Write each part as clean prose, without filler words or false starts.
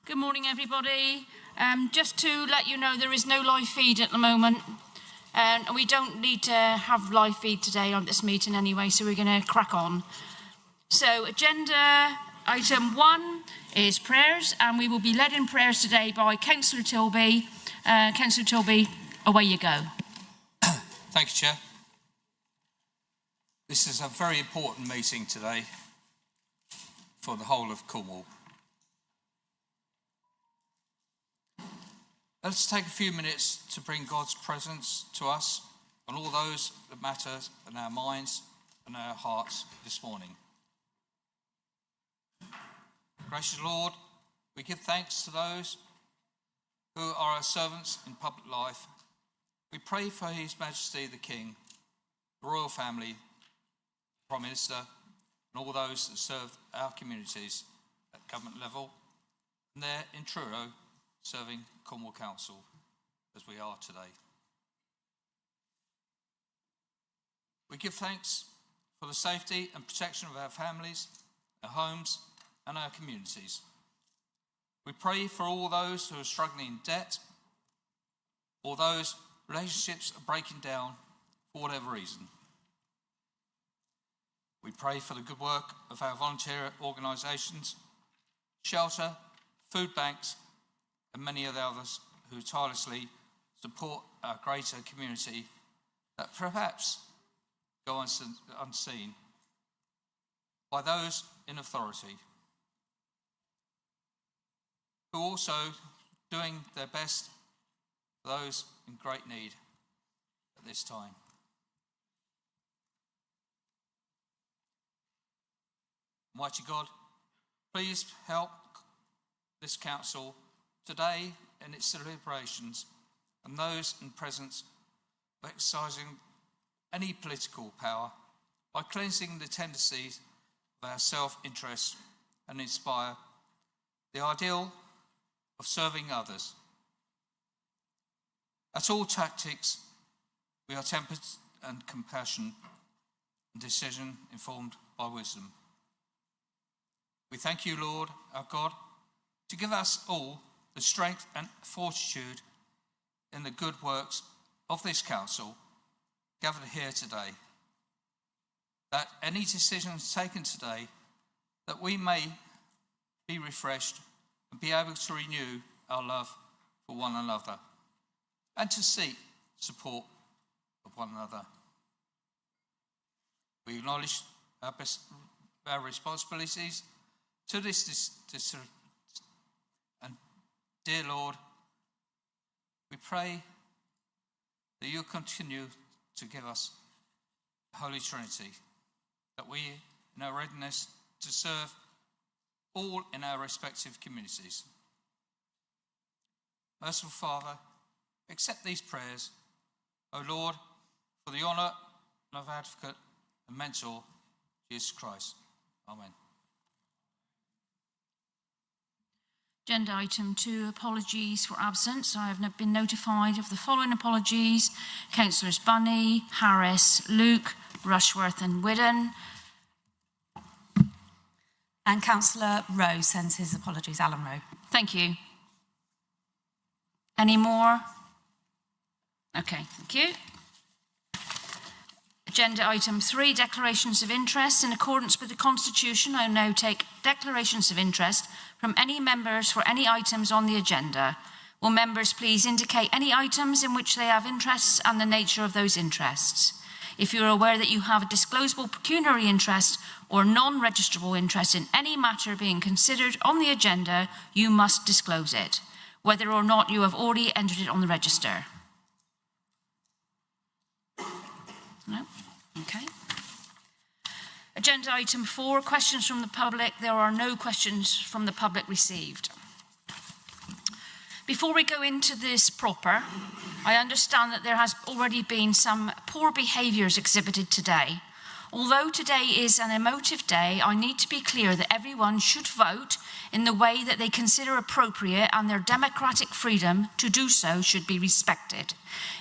Good morning, everybody. Just to let you know, there is no live feed at the moment. And we don't need to have live feed today on this meeting anyway, so we're going to crack on. So agenda item 1 is prayers, and we will be led in prayers today by Councillor Tilby. Councillor Tilby, away you go. Thank you, Chair. This is a very important meeting today for the whole of Cornwall. Let's take a few minutes to bring God's presence to us and all those that matter in our minds and our hearts this morning. Gracious Lord, we give thanks to those who are our servants in public life. We pray for His Majesty the King, the royal family, the Prime Minister, and all those that serve our communities at government level, and they're in Truro serving Cornwall Council as we are today. We give thanks for the safety and protection of our families, our homes, and our communities. We pray for all those who are struggling in debt, or those relationships are breaking down for whatever reason. We pray for the good work of our volunteer organisations, shelter, food banks, and many of the others who tirelessly support our greater community that perhaps go unseen by those in authority, who are also doing their best for those in great need at this time. Almighty God, please help this council today in its deliberations and those in presence of exercising any political power by cleansing the tendencies of our self-interest and inspire the ideal of serving others. At all tactics, we are tempered and compassion and decision informed by wisdom. We thank you, Lord, our God, to give us all the strength and fortitude in the good works of this council gathered here today, that any decisions taken today, that we may be refreshed and be able to renew our love for one another and to seek support of one another. We acknowledge our responsibilities to this and dear Lord, we pray that you continue to give us the Holy Trinity, that we, in our readiness to serve all in our respective communities. Merciful Father, accept these prayers, O Lord, for the honour of our advocate and mentor, Jesus Christ. Amen. Agenda item 2, apologies for absence. I have been notified of the following apologies. Councillors Bunny, Harris, Luke, Rushworth and Whiddon. And Councillor Rowe sends his apologies, Alan Rowe. Thank you. Any more? Okay, thank you. Agenda item 3, declarations of interest. In accordance with the Constitution, I now take declarations of interest from any members for any items on the agenda. Will members please indicate any items in which they have interests and the nature of those interests? If you are aware that you have a disclosable pecuniary interest or non-registrable interest in any matter being considered on the agenda, you must disclose it, whether or not you have already entered it on the register. No? Okay. Agenda item 4, questions from the public. There are no questions from the public received. Before we go into this proper, I understand that there has already been some poor behaviours exhibited today. Although today is an emotive day, I need to be clear that everyone should vote in the way that they consider appropriate, and their democratic freedom to do so should be respected.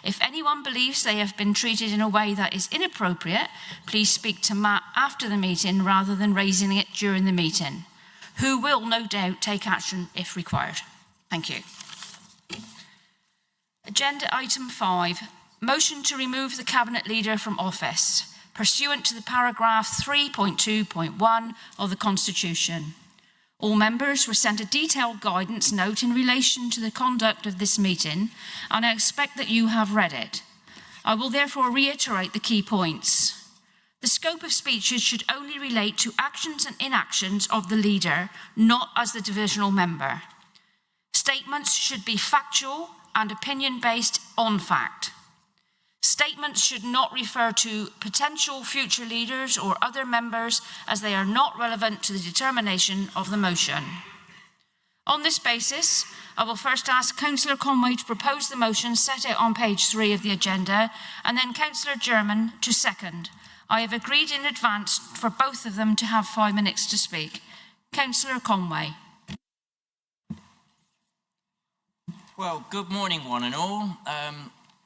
If anyone believes they have been treated in a way that is inappropriate, please speak to Matt after the meeting rather than raising it during the meeting. who will no doubt take action if required. Thank you. Agenda item 5, motion to remove the Cabinet Leader from office, pursuant to the paragraph 3.2.1 of the Constitution. All members were sent a detailed guidance note in relation to the conduct of this meeting, and I expect that you have read it. I will therefore reiterate the key points. The scope of speeches should only relate to actions and inactions of the leader, not as the divisional member. Statements should be factual and opinion-based on fact. Statements should not refer to potential future leaders or other members as they are not relevant to the determination of the motion. On this basis, I will first ask Councillor Conway to propose the motion set out on page 3 of the agenda, and then Councillor German to second. I have agreed in advance for both of them to have 5 minutes to speak. Councillor Conway. Well, good morning, one and all.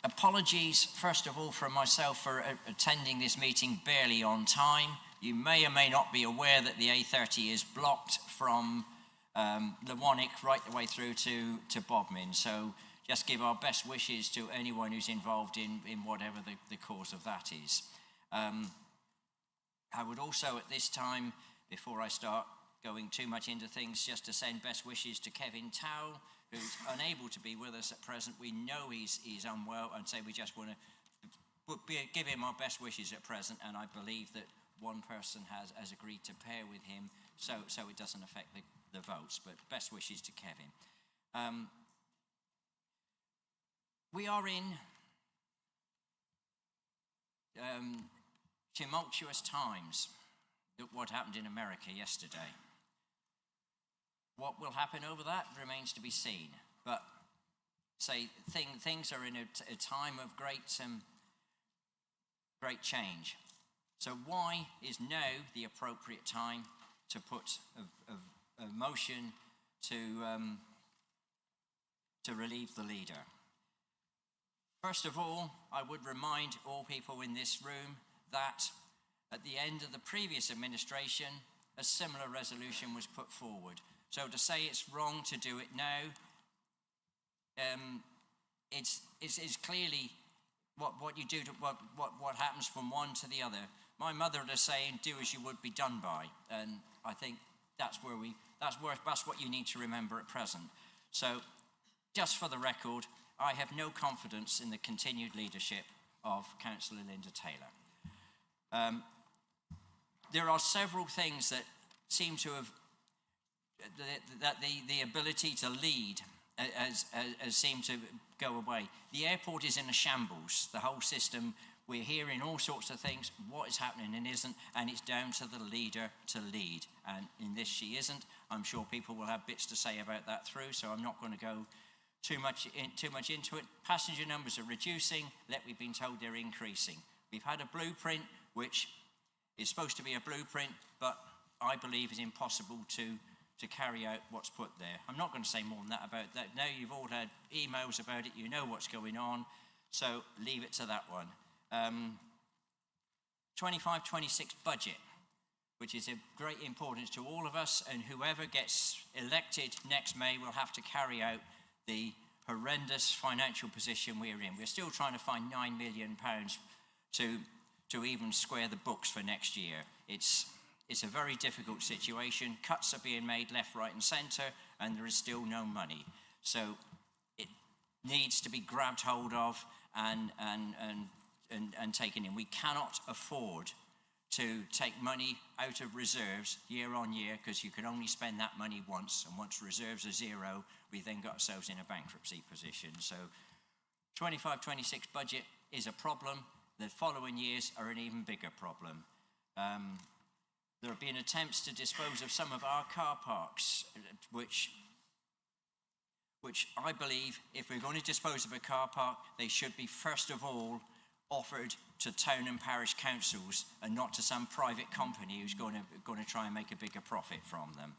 Apologies, first of all, from myself for attending this meeting barely on time. You may or may not be aware that the A30 is blocked from Lewonnick right the way through to Bodmin. So just give our best wishes to anyone who's involved in whatever the cause of that is. I would also at this time, before I start going too much into things, just to send best wishes to Kevin Towell, who's unable to be with us at present. We know he's unwell, and so we just want to give him our best wishes at present, and I believe that one person has agreed to pair with him, so it doesn't affect the votes, but best wishes to Kevin. We are in tumultuous times. Look what happened in America yesterday. What will happen over that remains to be seen. But things are in a time of great change. So why is now the appropriate time to put a motion to relieve the leader? First of all, I would remind all people in this room that at the end of the previous administration, a similar resolution was put forward. So to say it's wrong to do it now, it's clearly what you do to what happens from one to the other. My mother was saying, "Do as you would be done by," and I think that's what you need to remember at present. So, just for the record, I have no confidence in the continued leadership of Councillor Linda Taylor. There are several things that seem to have the ability to lead has seemed to go away. The airport is in a shambles. The whole system, we're hearing all sorts of things, what is happening and isn't, and it's down to the leader to lead. And in this, she isn't. I'm sure people will have bits to say about that through, so I'm not going to go too much into it. Passenger numbers are reducing, yet we've been told they're increasing. We've had a blueprint, which is supposed to be a blueprint, but I believe is impossible to carry out what's put there. I'm not going to say more than that about that. Now you've all had emails about it, you know what's going on, so leave it to that one. 25-26 budget, which is of great importance to all of us, and whoever gets elected next May will have to carry out the horrendous financial position we're in. We're still trying to find £9 million to even square the books for next year. It's a very difficult situation. Cuts are being made left, right and centre, and there is still no money. So it needs to be grabbed hold of and taken in. We cannot afford to take money out of reserves year on year, because you can only spend that money once, and once reserves are zero, we then got ourselves in a bankruptcy position. So 25-26 budget is a problem. The following years are an even bigger problem. There have been attempts to dispose of some of our car parks, which I believe, if we're going to dispose of a car park, they should be first of all offered to town and parish councils, and not to some private company who's going to try and make a bigger profit from them.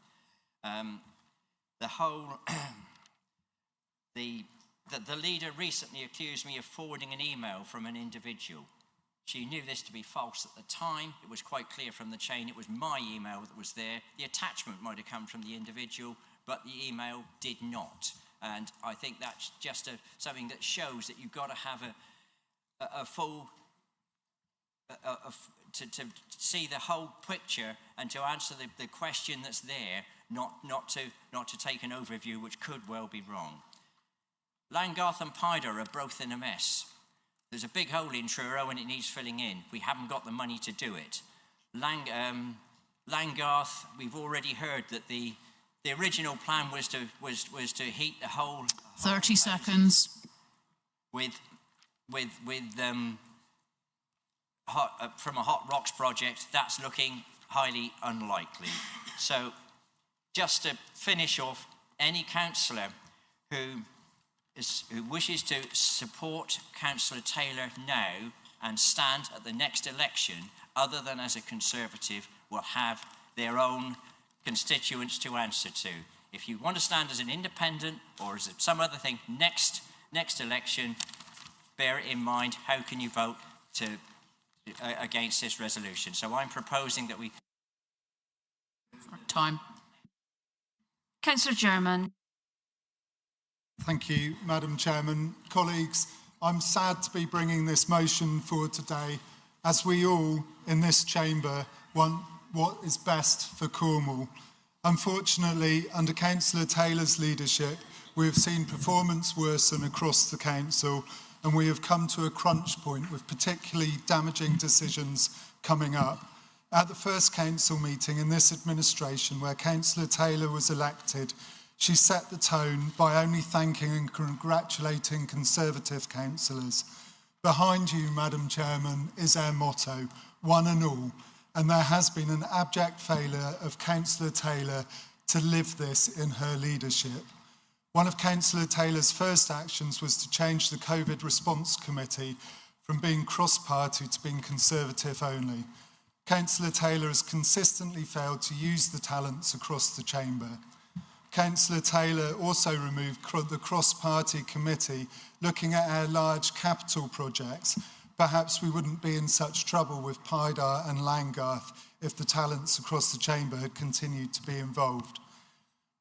The leader recently accused me of forwarding an email from an individual. She knew this to be false at the time. It was quite clear from the chain. It was my email that was there. The attachment might have come from the individual, but the email did not. And I think that's just something that shows that you've got to have a full, to see the whole picture and to answer the question that's there, not to take an overview which could well be wrong. Langarth and Pidar are both in a mess. There's a big hole in Truro and it needs filling in. We haven't got the money to do it. Langarth, we've already heard that the original plan was to heat the whole 30 seconds with from a hot rocks project. That's looking highly unlikely. So just to finish off, any councillor who wishes to support Councillor Taylor now and stand at the next election, other than as a Conservative, will have their own constituents to answer to. If you want to stand as an independent or as some other thing next election, bear it in mind. How can you vote against this resolution? So I'm proposing that we... Time. Councillor German. Thank you, Madam Chairman. Colleagues, I'm sad to be bringing this motion forward today, as we all in this chamber want what is best for Cornwall. Unfortunately, under Councillor Taylor's leadership, we have seen performance worsen across the council, and we have come to a crunch point with particularly damaging decisions coming up. At the first council meeting in this administration, where Councillor Taylor was elected, she set the tone by only thanking and congratulating Conservative councillors. Behind you, Madam Chairman, is our motto, one and all, and there has been an abject failure of Councillor Taylor to live this in her leadership. One of Councillor Taylor's first actions was to change the COVID response committee from being cross-party to being Conservative only. Councillor Taylor has consistently failed to use the talents across the chamber. Councillor Taylor also removed the cross-party committee looking at our large capital projects. Perhaps we wouldn't be in such trouble with Pidar and Langarth if the talents across the chamber had continued to be involved.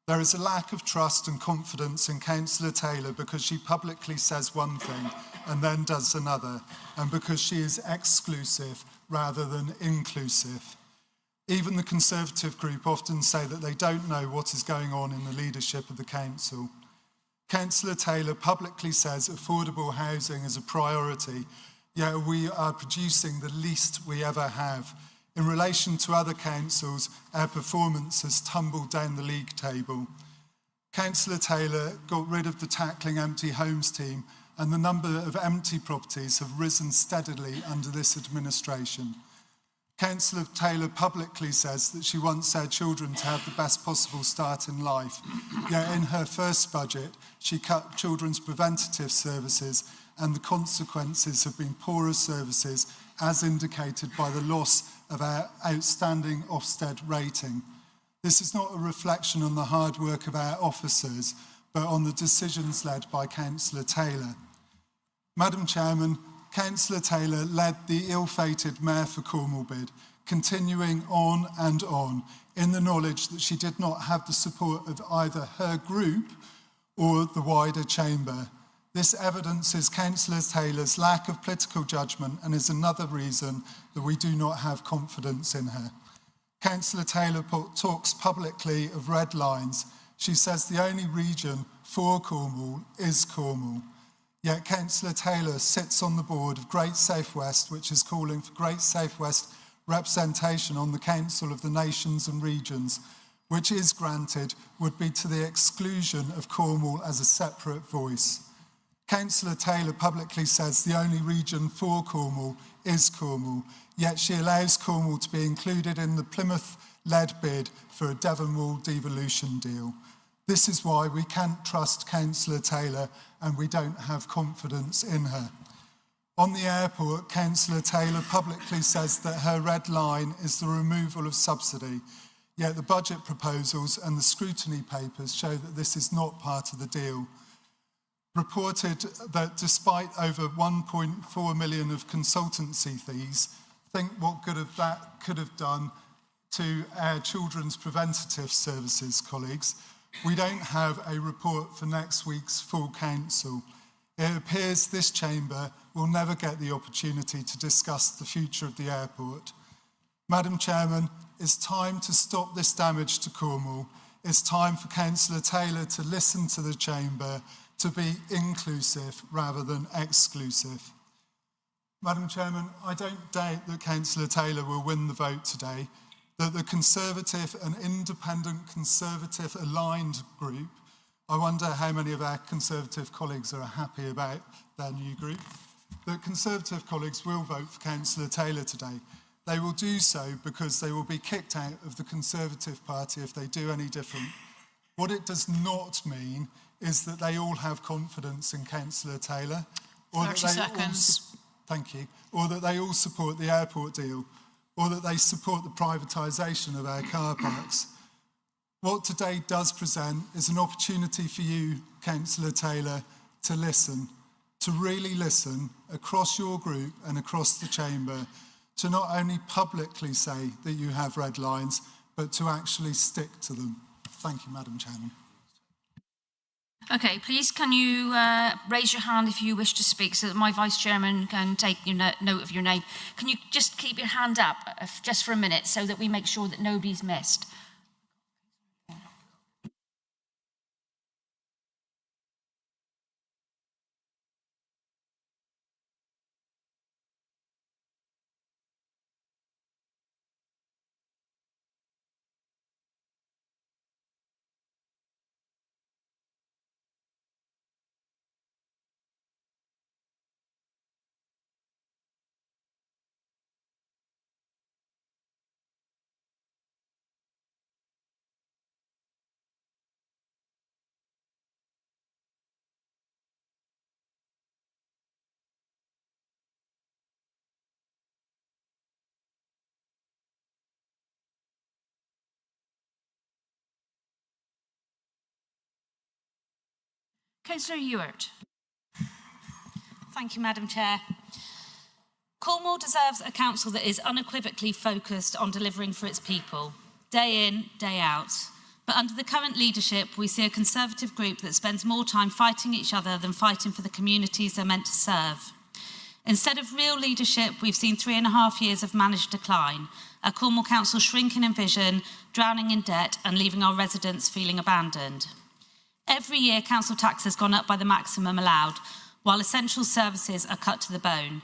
There is a lack of trust and confidence in Councillor Taylor because she publicly says one thing and then does another, and because she is exclusive rather than inclusive. Even the Conservative group often say that they don't know what is going on in the leadership of the council. Councillor Taylor publicly says affordable housing is a priority, yet we are producing the least we ever have. In relation to other councils, our performance has tumbled down the league table. Councillor Taylor got rid of the Tackling Empty Homes team, and the number of empty properties have risen steadily under this administration. Councillor Taylor publicly says that she wants our children to have the best possible start in life, yet in her first budget, she cut children's preventative services, and the consequences have been poorer services, as indicated by the loss of our outstanding Ofsted rating. This is not a reflection on the hard work of our officers, but on the decisions led by Councillor Taylor. Madam Chairman, Councillor Taylor led the ill-fated Mayor for Cornwall bid, continuing on and on, in the knowledge that she did not have the support of either her group or the wider chamber. This evidences Councillor Taylor's lack of political judgment and is another reason that we do not have confidence in her. Councillor Taylor talks publicly of red lines. She says the only region for Cornwall is Cornwall. Yet Councillor Taylor sits on the board of Great Safe West, which is calling for Great Safe West representation on the Council of the Nations and Regions, which is granted, would be to the exclusion of Cornwall as a separate voice. Councillor Taylor publicly says the only region for Cornwall is Cornwall, yet she allows Cornwall to be included in the Plymouth-led bid for a Devonwall devolution deal. This is why we can't trust Councillor Taylor and we don't have confidence in her. On the airport, Councillor Taylor publicly says that her red line is the removal of subsidy, yet the budget proposals and the scrutiny papers show that this is not part of the deal. reported that despite over 1.4 million of consultancy fees, think what good of that could have done to our children's preventative services, colleagues. We don't have a report for next week's full council. It appears this chamber will never get the opportunity to discuss the future of the airport. Madam Chairman, it's time to stop this damage to Cornwall. It's time for Councillor Taylor to listen to the chamber, to be inclusive rather than exclusive. Madam Chairman, I don't doubt that Councillor Taylor will win the vote today, that the Conservative and Independent Conservative aligned group, I wonder how many of our Conservative colleagues are happy about their new group, that Conservative colleagues will vote for Councillor Taylor today. They will do so because they will be kicked out of the Conservative Party if they do any different. What it does not mean is that they all have confidence in Councillor Taylor, or 30 seconds. Thank you. Or that they all support the airport deal, or that they support the privatisation of our car parks. What today does present is an opportunity for you, Councillor Taylor, to listen, to really listen across your group and across the chamber, to not only publicly say that you have red lines, but to actually stick to them. Thank you, Madam Chairman. Okay, please can you raise your hand if you wish to speak so that my Vice Chairman can take note of your name. Can you just keep your hand up just for a minute so that we make sure that nobody's missed? Councillor Ewart. Thank you, Madam Chair. Cornwall deserves a council that is unequivocally focused on delivering for its people, day in, day out. But under the current leadership, we see a Conservative group that spends more time fighting each other than fighting for the communities they're meant to serve. Instead of real leadership, we've seen 3.5 years of managed decline, a Cornwall Council shrinking in vision, drowning in debt and leaving our residents feeling abandoned. Every year, council tax has gone up by the maximum allowed, while essential services are cut to the bone.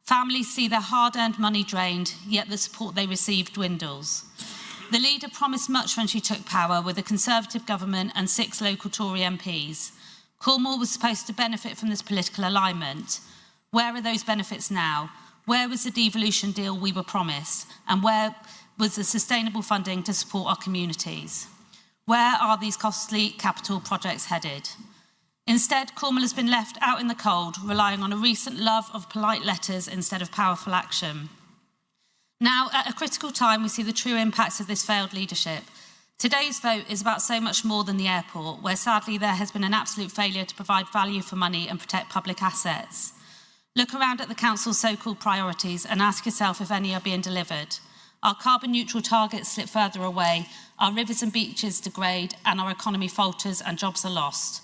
Families see their hard-earned money drained, yet the support they receive dwindles. The leader promised much when she took power with a Conservative government and 6 local Tory MPs. Cornwall was supposed to benefit from this political alignment. Where are those benefits now? Where was the devolution deal we were promised? And where was the sustainable funding to support our communities? Where are these costly capital projects headed? Instead, Cornwall has been left out in the cold, relying on a recent love of polite letters instead of powerful action. Now, at a critical time, we see the true impacts of this failed leadership. Today's vote is about so much more than the airport, where sadly there has been an absolute failure to provide value for money and protect public assets. Look around at the council's so-called priorities and ask yourself if any are being delivered. Our carbon neutral targets slip further away, our rivers and beaches degrade, and our economy falters and jobs are lost.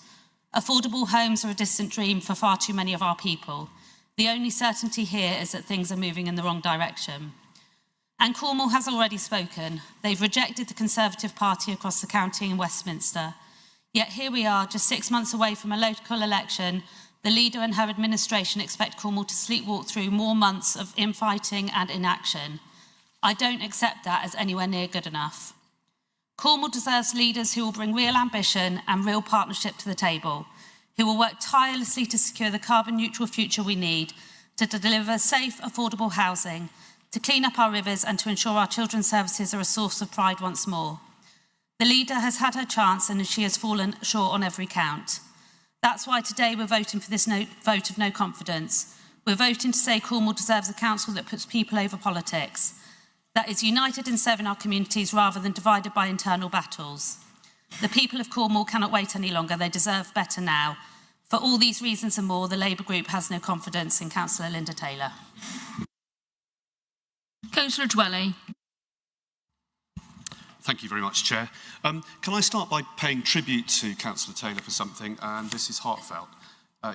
Affordable homes are a distant dream for far too many of our people. The only certainty here is that things are moving in the wrong direction. And Cornwall has already spoken. They've rejected the Conservative Party across the county in Westminster. Yet here we are, just 6 months away from a local election. The leader and her administration expect Cornwall to sleepwalk through more months of infighting and inaction. I don't accept that as anywhere near good enough. Cornwall deserves leaders who will bring real ambition and real partnership to the table, who will work tirelessly to secure the carbon neutral future we need, to deliver safe, affordable housing, to clean up our rivers and to ensure our children's services are a source of pride once more. The leader has had her chance and she has fallen short on every count. That's why today we're voting for this vote of no confidence. We're voting to say Cornwall deserves a council that puts people over politics, that is united in serving our communities rather than divided by internal battles. The people of Cornwall cannot wait any longer. They deserve better now. For all these reasons and more, the Labour Group has no confidence in Councillor Linda Taylor. Councillor Dwelly. Thank you very much, Chair. Can I start by paying tribute to Councillor Taylor for something, and this is heartfelt.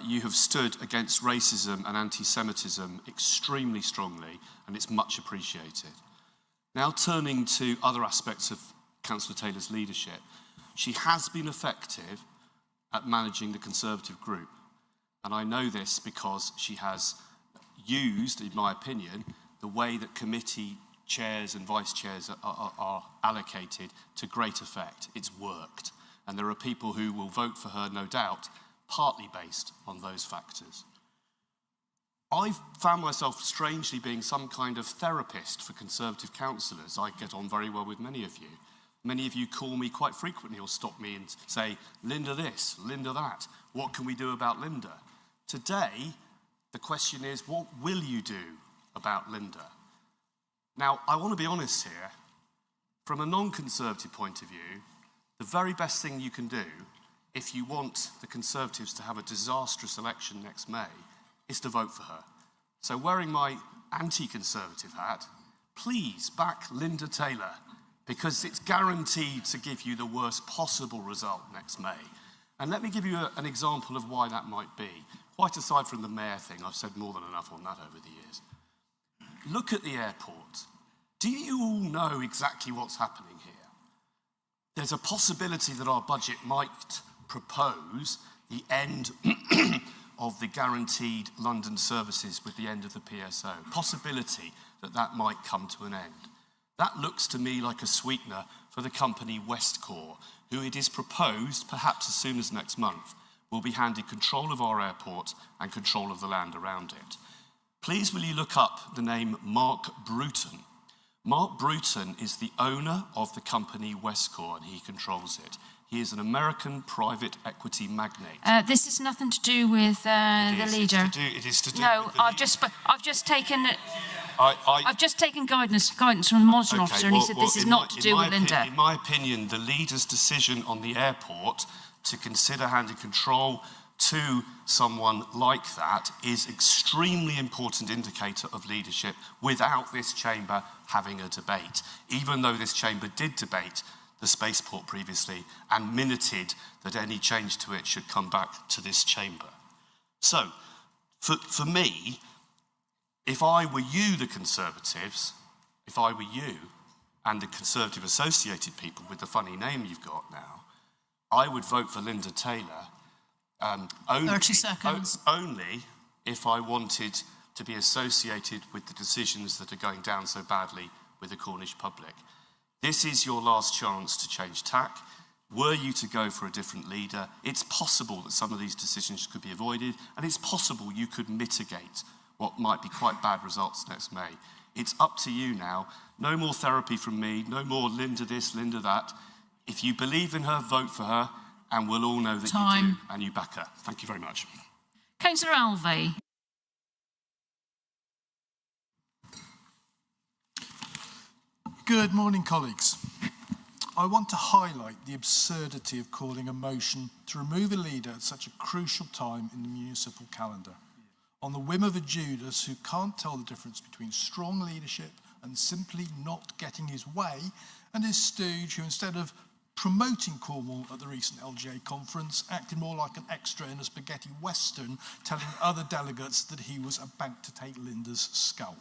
You have stood against racism and anti-Semitism extremely strongly, and it's much appreciated. Now turning to other aspects of Councillor Taylor's leadership, she has been effective at managing the Conservative group. And I know this because she has used, in my opinion, the way that committee chairs and vice chairs are allocated to great effect. It's worked. And there are people who will vote for her, no doubt, partly based on those factors. I've found myself strangely being some kind of therapist for Conservative councillors. I get on very well with many of you. Many of you call me quite frequently or stop me and say, Linda this, Linda that. What can we do about Linda? Today, the question is, what will you do about Linda? Now, I want to be honest here. From a non-Conservative point of view, the very best thing you can do if you want the Conservatives to have a disastrous election next May is to vote for her. So wearing my anti-Conservative hat, please back Linda Taylor, because it's guaranteed to give you the worst possible result next May. And let me give you an example of why that might be. Quite aside from the mayor thing, I've said more than enough on that over the years. Look at the airport. Do you all know exactly what's happening here? There's a possibility that our budget might propose the end of the guaranteed London services with the end of the PSO. Possibility that that might come to an end. That looks to me like a sweetener for the company Westcor, who it is proposed, perhaps as soon as next month, will be handed control of our airport and control of the land around it. Please will you look up the name Mark Bruton. Mark Bruton is the owner of the company Westcor, and he controls it. He is an American private equity magnate. This has nothing to do with the leader. It is to do no, with the I've just taken guidance from the monitoring officer, and he said this is not to do with Linda. In my opinion, the leader's decision on the airport to consider handing control to someone like that is extremely important indicator of leadership without this chamber having a debate, even though this chamber did debate the spaceport previously and minuted that any change to it should come back to this chamber. So, for me, if I were you, the Conservatives, if I were you and the Conservative associated people with the funny name you've got now, I would vote for Linda Taylor only, 30 seconds. Only if I wanted to be associated with the decisions that are going down so badly with the Cornish public. This is your last chance to change tack. Were you to go for a different leader, it's possible that some of these decisions could be avoided, and it's possible you could mitigate what might be quite bad results next May. It's up to you now. No more therapy from me, no more Linda this, Linda that. If you believe in her, vote for her, and we'll all know that you do, and you back her. Thank you very much. Councillor Alvey. Good morning, colleagues. I want to highlight the absurdity of calling a motion to remove a leader at such a crucial time in the municipal calendar, on the whim of a Judas who can't tell the difference between strong leadership and simply not getting his way, and his stooge who, instead of promoting Cornwall at the recent LGA conference, acted more like an extra in a spaghetti western, telling other delegates that he was about to take Linda's scalp.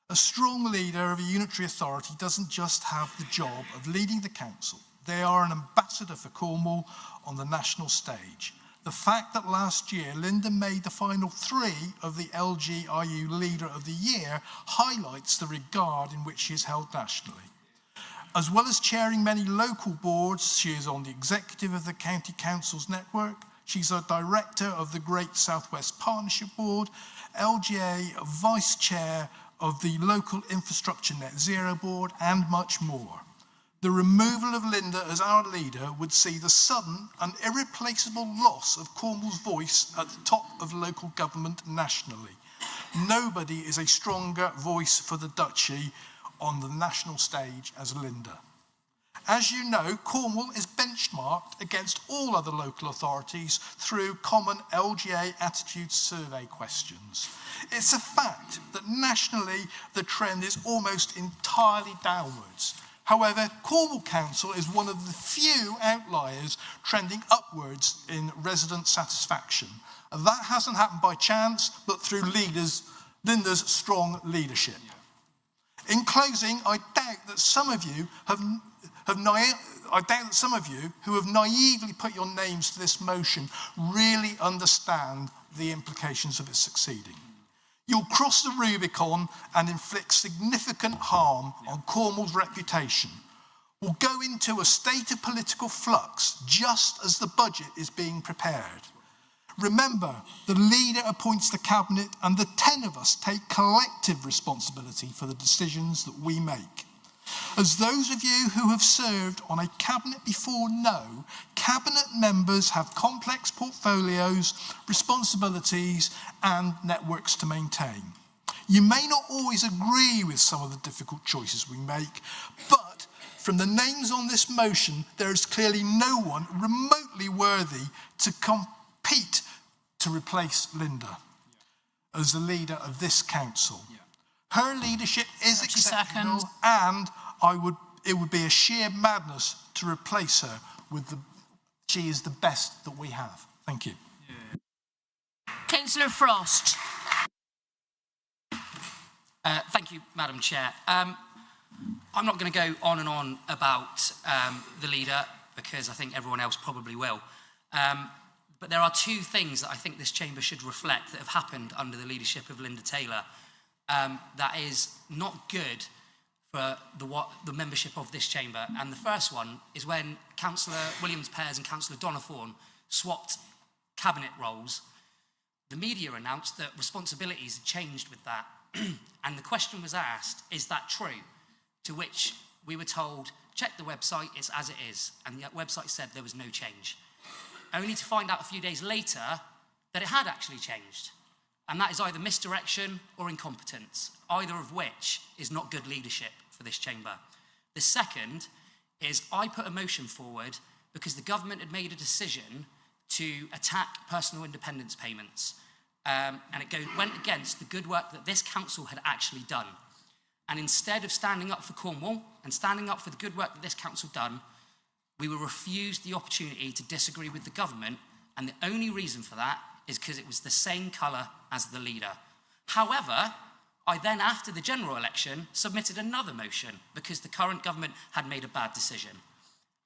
A strong leader of a unitary authority doesn't just have the job of leading the council. They are an ambassador for Cornwall on the national stage. The fact that last year Linda made the final 3 of the LGRU Leader of the Year highlights the regard in which she is held nationally. As well as chairing many local boards, she is on the executive of the County Councils Network. She's a director of the Great Southwest Partnership Board, LGA vice chair of the local Infrastructure Net Zero Board, and much more. The removal of Linda as our leader would see the sudden and irreplaceable loss of Cornwall's voice at the top of local government nationally. Nobody is a stronger voice for the duchy on the national stage as Linda. As you know, Cornwall is benchmarked against all other local authorities through common LGA attitude survey questions. It's a fact that nationally the trend is almost entirely downwards. However, Cornwall Council is one of the few outliers trending upwards in resident satisfaction. And that hasn't happened by chance, but through Linda's strong leadership. In closing, I doubt that some of you who have naively put your names to this motion really understand the implications of it succeeding. You'll cross the Rubicon and inflict significant harm on Cornwall's reputation. We'll go into a state of political flux just as the budget is being prepared. Remember, the leader appoints the cabinet and the 10 of us take collective responsibility for the decisions that we make. As those of you who have served on a cabinet before know, cabinet members have complex portfolios, responsibilities and networks to maintain. You may not always agree with some of the difficult choices we make, but from the names on this motion, there is clearly no one remotely worthy to compete to replace Linda as the leader of this council. Her leadership is exceptional, and it would be a sheer madness to replace her with she is the best that we have. Thank you. Councillor Frost. Thank you, Madam Chair. I'm not going to go on and on about the leader because I think everyone else probably will. But there are two things that I think this chamber should reflect that have happened under the leadership of Linda Taylor that is not good for the membership of this chamber. And the first one is when Councillor Williams-Pears and Councillor Donathorne swapped cabinet roles. The media announced that responsibilities had changed with that. And the question was asked, is that true? To which we were told, check the website, it's as it is. And the website said there was no change. Only to find out a few days later that it had actually changed. And that is either misdirection or incompetence, either of which is not good leadership for this chamber. The second is I put a motion forward because the government had made a decision to attack personal independence payments. And it went against the good work that this council had actually done. And instead of standing up for Cornwall and standing up for the good work that this council done, we were refused the opportunity to disagree with the government, and the only reason for that is because it was the same colour as the leader. However, I then, after the general election, submitted another motion because the current government had made a bad decision.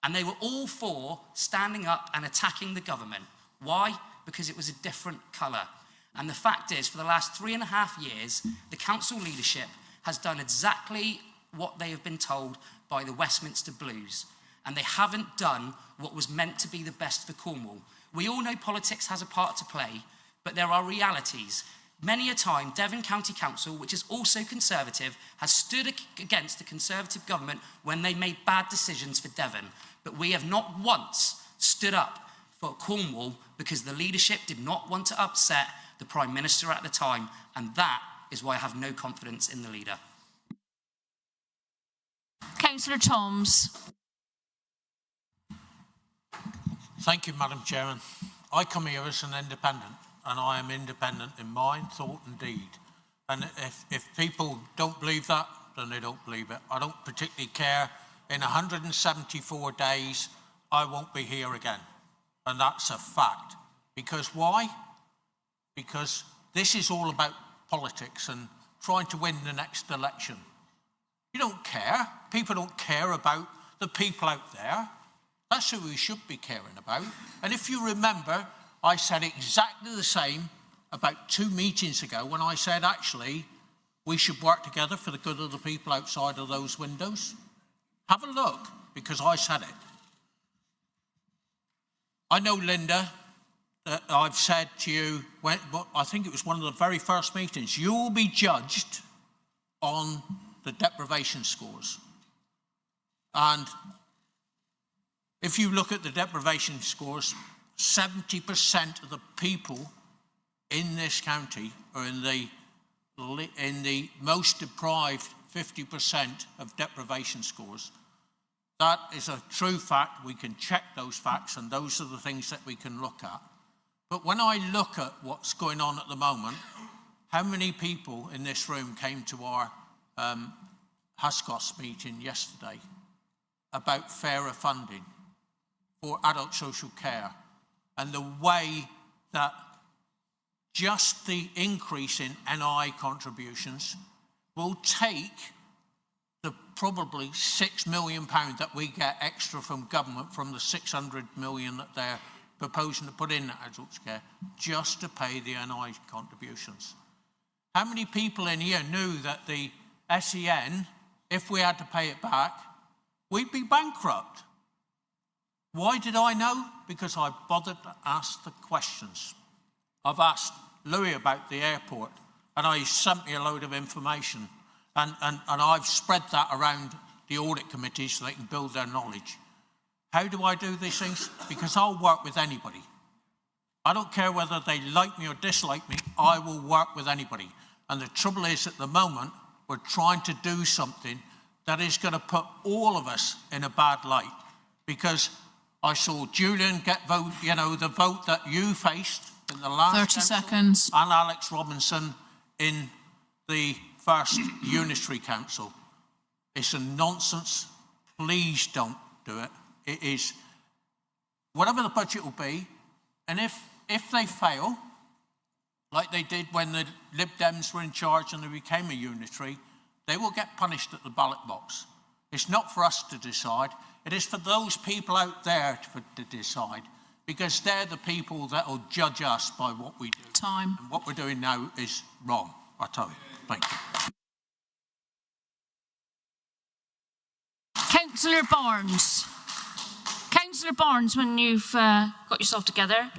And they were all for standing up and attacking the government. Why? Because it was a different colour. And the fact is, for the last 3.5 years, the council leadership has done exactly what they have been told by the Westminster Blues. And they haven't done what was meant to be the best for Cornwall. We all know politics has a part to play, but there are realities. Many a time, Devon County Council, which is also Conservative, has stood against the Conservative government when they made bad decisions for Devon. But we have not once stood up for Cornwall because the leadership did not want to upset the Prime Minister at the time, and that is why I have no confidence in the leader. Councillor Toms. Thank you, Madam Chairman. I come here as an independent, and I am independent in mind, thought and deed. And if people don't believe that, then they don't believe it. I don't particularly care. In 174 days, I won't be here again. And that's a fact. Because why? Because this is all about politics and trying to win the next election. You don't care. People don't care about the people out there. That's who we should be caring about. And if you remember, I said exactly the same about 2 meetings ago when I said, actually, we should work together for the good of the people outside of those windows. Have a look, because I said it. I know, Linda, that I've said to you, I think it was one of the very first meetings, you will be judged on the deprivation scores. And if you look at the deprivation scores, 70% of the people in this county are in the most deprived 50% of deprivation scores. That is a true fact. We can check those facts, and those are the things that we can look at. But when I look at what's going on at the moment, how many people in this room came to our HASCOS meeting yesterday about fairer funding for adult social care, and the way that just the increase in NI contributions will take the probably £6 million that we get extra from government from the 600 million that they're proposing to put in adult care just to pay the NI contributions. How many people in here knew that the SEN, if we had to pay it back, we'd be bankrupt? Why did I know? Because I bothered to ask the questions. I've asked Louis about the airport, and he sent me a load of information, and I've spread that around the audit committee so they can build their knowledge. How do I do these things? Because I'll work with anybody. I don't care whether they like me or dislike me, I will work with anybody. And the trouble is, at the moment, we're trying to do something that is going to put all of us in a bad light. Because I saw Julian get vote, you know, the vote that you faced in the last 30 council, seconds. and Alex Robinson in the first unitary council. It's a nonsense. Please don't do it. It is whatever the budget will be, and if they fail, like they did when the Lib Dems were in charge and they became a unitary, they will get punished at the ballot box. It's not for us to decide. It is for those people out there to decide, because they're the people that will judge us by what we do. Time. And what we're doing now is wrong, I tell you. Thank you. Councillor Barnes. Councillor Barnes, when you've got yourself together.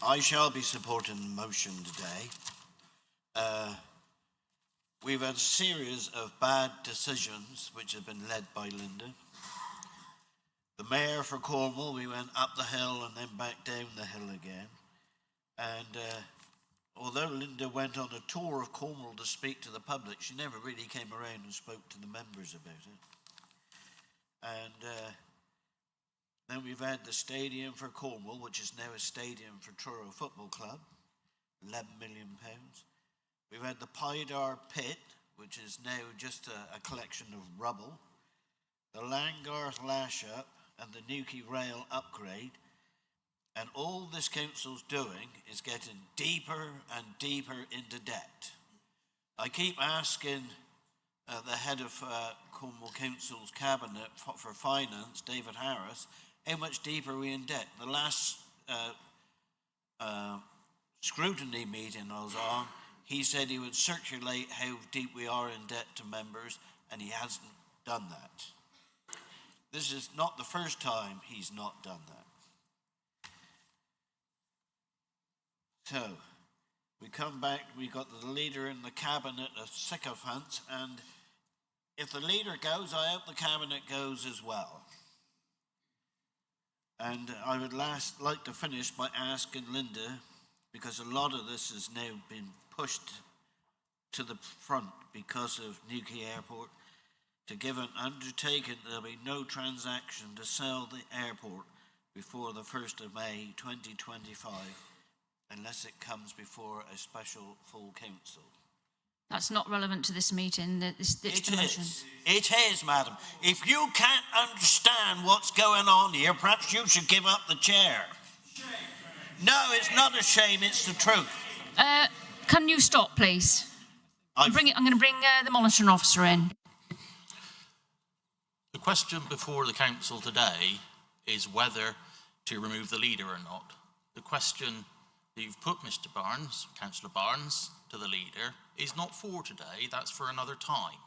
I shall be supporting the motion today. We've had a series of bad decisions which have been led by Linda. The mayor for Cornwall, we went up the hill and then back down the hill again. And although Linda went on a tour of Cornwall to speak to the public, she never really came around and spoke to the members about it. And then we've had the stadium for Cornwall, which is now a stadium for Truro Football Club, £11 million. We've had the Pydar Pit, which is now just a collection of rubble, the Langarth Lash-Up and the Newquay Rail upgrade. And all this council's doing is getting deeper and deeper into debt. I keep asking the head of Cornwall Council's cabinet for finance, David Harris, how much deeper are we in debt? The last scrutiny meeting I was on, he said he would circulate how deep we are in debt to members, and he hasn't done that. This is not the first time he's not done that. So, we come back, we got the leader in the cabinet of sycophants, and if the leader goes, I hope the cabinet goes as well. And I would like to finish by asking Linda, because a lot of this has now been pushed to the front because of Newquay Airport, to give an undertaking there'll be no transaction to sell the airport before the 1st of May 2025, unless it comes before a special full council. That's not relevant to this meeting. It is, madam. If you can't understand what's going on here, perhaps you should give up the chair. No, it's not a shame, it's the truth. Can you stop, please? I'm going to bring the monitoring officer in. The question before the council today is whether to remove the leader or not. The question that you've put, Mr. Barnes, Councillor Barnes, to the leader is not for today, that's for another time.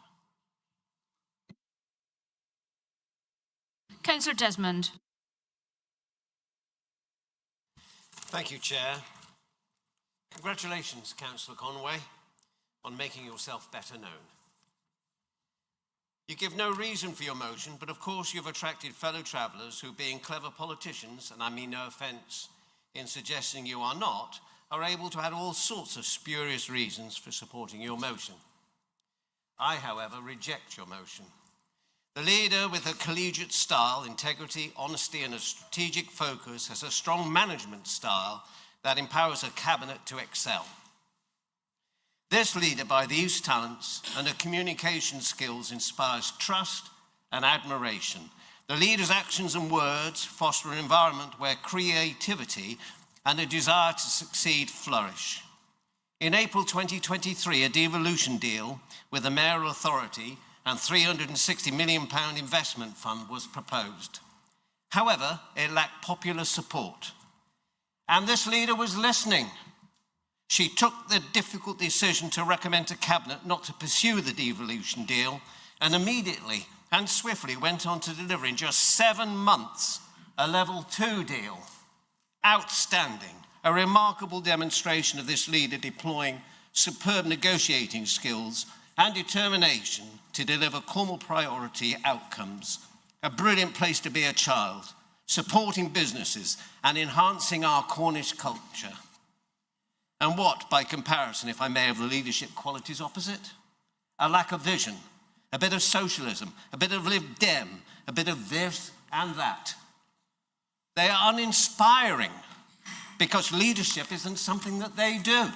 Councillor Desmond. Thank you, Chair. Congratulations, Councillor Conway, on making yourself better known. You give no reason for your motion, but of course you've attracted fellow travellers who, being clever politicians, and I mean no offence in suggesting you are not, are able to add all sorts of spurious reasons for supporting your motion. I, however, reject your motion. The leader with a collegiate style, integrity, honesty and a strategic focus has a strong management style that empowers a cabinet to excel. This leader, by these talents and her communication skills, inspires trust and admiration. The leader's actions and words foster an environment where creativity and a desire to succeed flourish. In April 2023, a devolution deal with the mayoral authority and £360 million investment fund was proposed. However, it lacked popular support. And this leader was listening. She took the difficult decision to recommend to Cabinet not to pursue the devolution deal and immediately and swiftly went on to deliver in just 7 months a level 2 deal. Outstanding. A remarkable demonstration of this leader deploying superb negotiating skills and determination to deliver Cornwall priority outcomes. A brilliant place to be a child, supporting businesses and enhancing our Cornish culture. And what, by comparison, if I may, of the leadership qualities opposite? A lack of vision, a bit of socialism, a bit of Lib Dem, a bit of this and that. They are uninspiring because leadership isn't something that they do.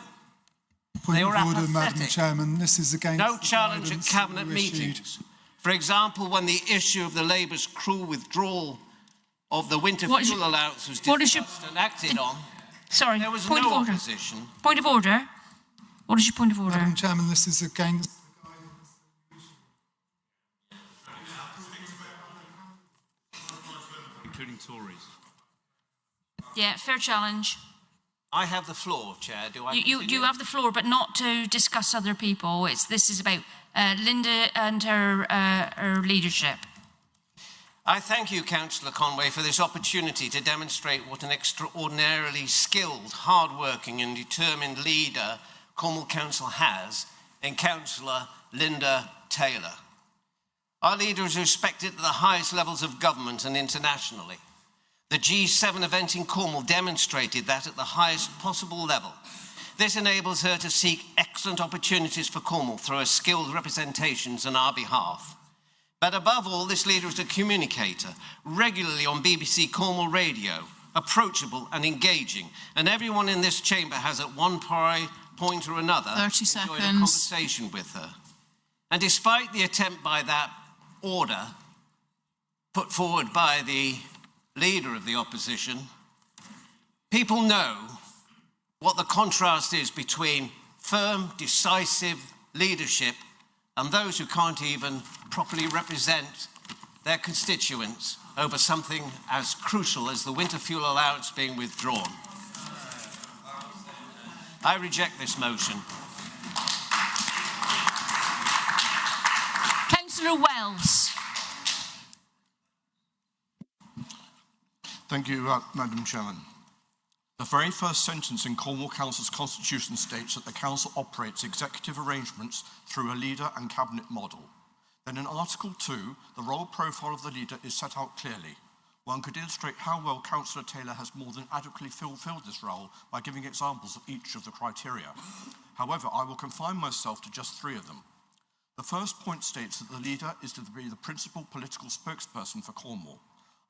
Point of order, Madam Chairman. This is against no challenge at Cabinet meetings. For example, when the issue of the Labour's cruel withdrawal of the winter fuel allowance was discussed and acted on, sorry, there was point no of order. opposition. Point of order. What is your point of order? Madam Chairman, this is against including Tories. Yeah, fair challenge. I have the floor, Chair. Do I? You have the floor, but not to discuss other people. This is about Linda and her leadership. I thank you, Councillor Conway, for this opportunity to demonstrate what an extraordinarily skilled, hard-working and determined leader Cornwall Council has in Councillor Linda Taylor. Our leader is respected at the highest levels of government and internationally. The G7 event in Cornwall demonstrated that at the highest possible level. This enables her to seek excellent opportunities for Cornwall through her skilled representations on our behalf. But above all, this leader is a communicator, regularly on BBC Cornwall Radio, approachable and engaging, and everyone in this chamber has at one point or another 30 enjoyed a seconds. conversation with her. And despite the attempt by that order put forward by the leader of the opposition, people know what the contrast is between firm, decisive leadership and those who can't even properly represent their constituents over something as crucial as the winter fuel allowance being withdrawn. I reject this motion. Councillor Wells. Thank you, Madam Chairman. The very first sentence in Cornwall Council's constitution states that the council operates executive arrangements through a leader and cabinet model. Then in Article 2, the role profile of the leader is set out clearly. One could illustrate how well Councillor Taylor has more than adequately fulfilled this role by giving examples of each of the criteria. However, I will confine myself to just 3 of them. The first point states that the leader is to be the principal political spokesperson for Cornwall.